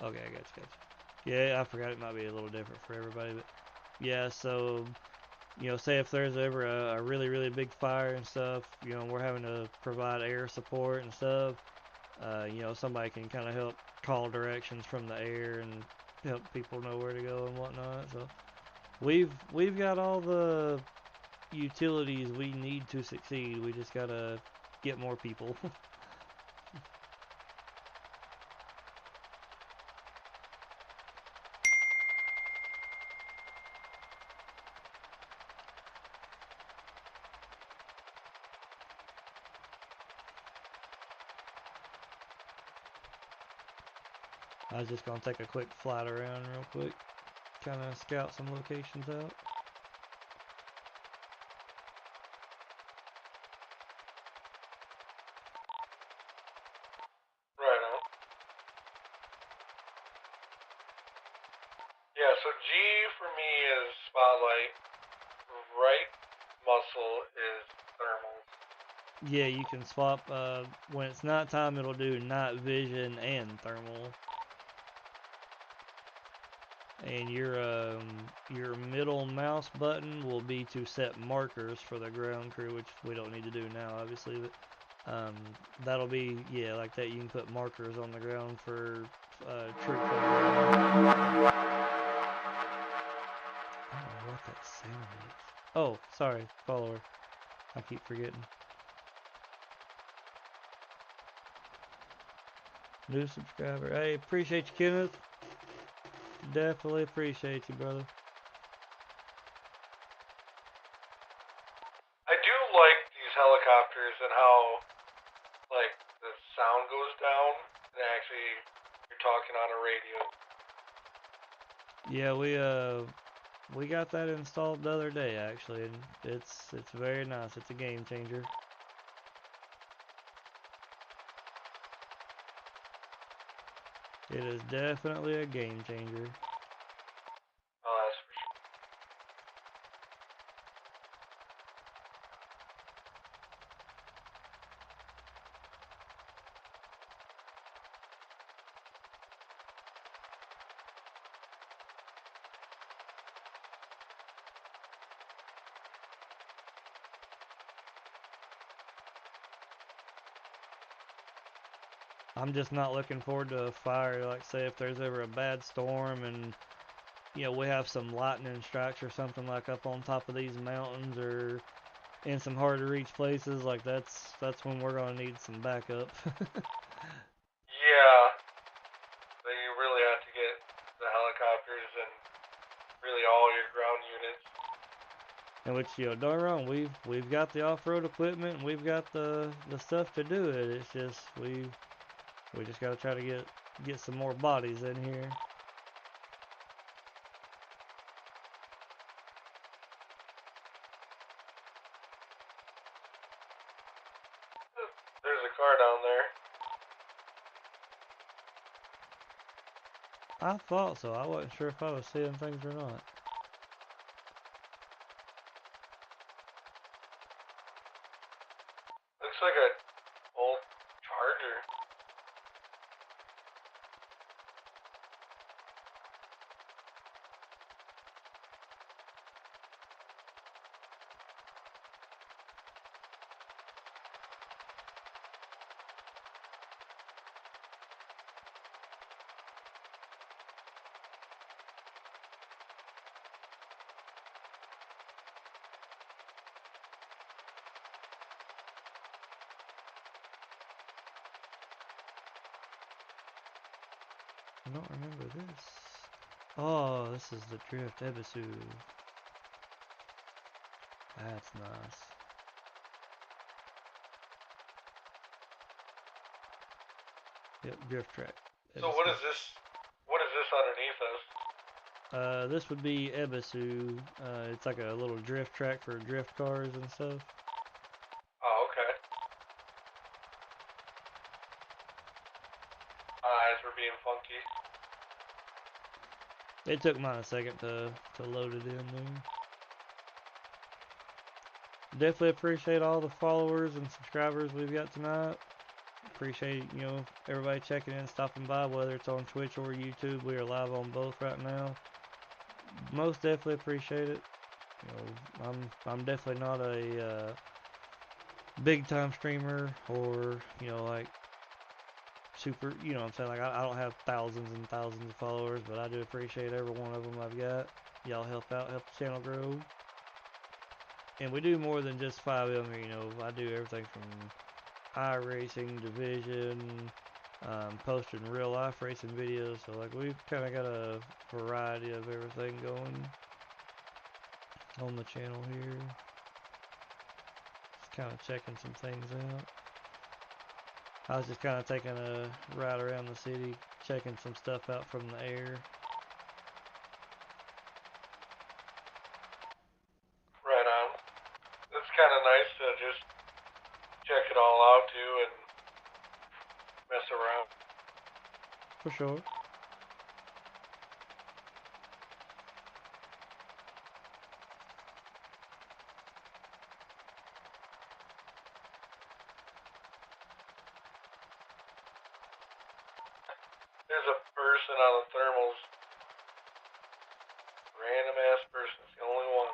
I got you. Yeah, I forgot it might be a little different for everybody, but yeah. So say if there's ever a really really big fire and stuff, we're having to provide air support and stuff. Somebody can kind of help call directions from the air and help people know where to go and whatnot. So we've got all the utilities we need to succeed. We just gotta get more people. I was just gonna take a quick flight around real quick, kind of scout some locations out. Right on. Yeah, so G for me is spotlight. Right muscle is thermals. Yeah, you can swap. When it's nighttime, it'll do night vision and thermal. And your middle mouse button will be to set markers for the ground crew, which we don't need to do now, obviously. But that'll be, yeah, like that. You can put markers on the ground for troops on the ground. I don't know what that sound is. Oh, sorry, follower. I keep forgetting. New subscriber. Hey, appreciate you, Kenneth. Definitely appreciate you, brother. I do like these helicopters and how, like, the sound goes down and actually you're talking on a radio. Yeah, we got that installed the other day actually, and it's very nice. It's a game changer. It is definitely a game changer. Oh, that's for sure. I'm just not looking forward to a fire. Like, say if there's ever a bad storm and we have some lightning strikes or something, like up on top of these mountains or in some hard to reach places, like that's when we're gonna need some backup. Yeah, but you really have to get the helicopters and really all your ground units. And which, don't get me wrong, we've got the off-road equipment and we've got the stuff to do it. It's just we just gotta try to get some more bodies in here. There's a car down there. I thought so. I wasn't sure if I was seeing things or not. Looks like a old Charger. I don't remember this. Oh, this is the Drift Ebisu. That's nice. Yep, Drift Track. So what is this? What is this underneath us? This would be Ebisu. It's like a little drift track for drift cars and stuff. Oh, okay. Eyes were being funky. It took mine a second to load it in there. Definitely appreciate all the followers and subscribers we've got tonight. Appreciate, everybody checking in, stopping by, whether it's on Twitch or YouTube. We are live on both right now. Most definitely appreciate it. I'm definitely not a big time streamer or, like super, you know what I'm saying? Like, I don't have thousands and thousands of followers, but I do appreciate every one of them I've got. Y'all help out, help the channel grow. And we do more than just 5M, I do everything from iRacing, Division, posting real life racing videos. So, like, we've kind of got a variety of everything going on the channel here. Just kind of checking some things out. I was just kind of taking a ride around the city, checking some stuff out from the air. Right on. It's kind of nice to just check it all out too and mess around. For sure. There's a person on the thermals. Random ass person. It's the only one.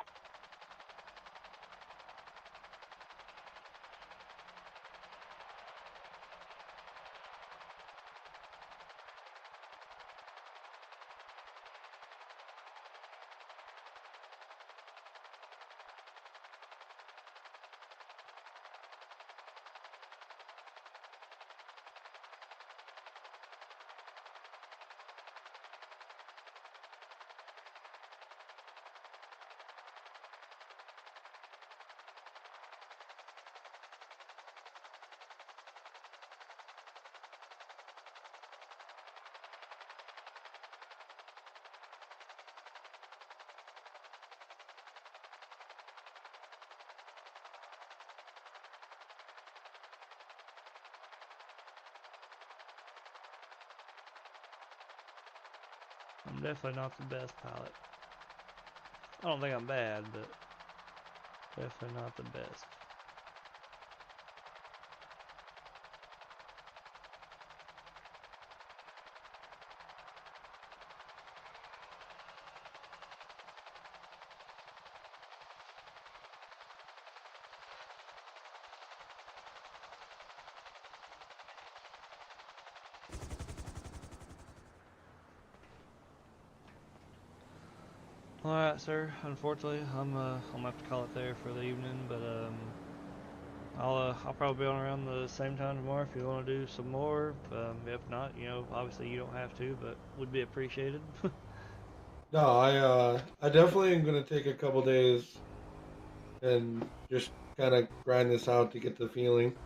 I'm definitely not the best pilot. I don't think I'm bad, but definitely not the best. Alright, sir. Unfortunately, I'm gonna have to call it there for the evening, but I'll probably be on around the same time tomorrow if you want to do some more. If not, obviously you don't have to, but would be appreciated. No, I definitely am gonna take a couple days and just kind of grind this out to get the feeling.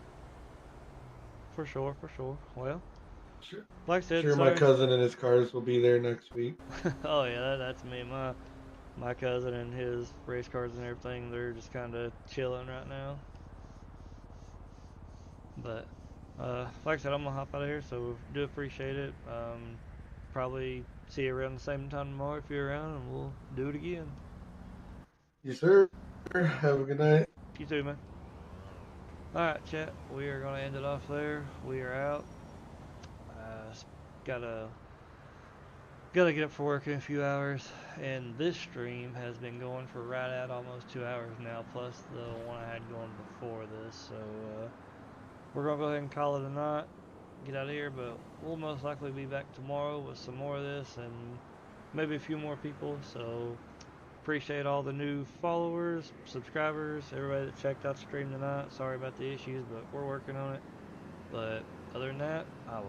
For sure, for sure. Well, Sure, like I said, sure my sorry. cousin and his cars will be there next week. Oh yeah, that's me. My cousin and his race cars and everything, they're just kind of chilling right now. But like I said, I'm gonna hop out of here, so do appreciate it. Probably see you around the same time tomorrow if you're around, and we'll do it again. Yes, sir. Have a good night. You too, man. Alright, chat. We are gonna end it off there. We are out. Uh, gotta get up for work in a few hours, and this stream has been going for right at almost 2 hours now, plus the one I had going before this. So we're gonna go ahead and call it a night. Get out of here, but we'll most likely be back tomorrow with some more of this and maybe a few more people. So appreciate all the new followers, subscribers, everybody that checked out the stream tonight. Sorry about the issues, but we're working on it. But other than that, I will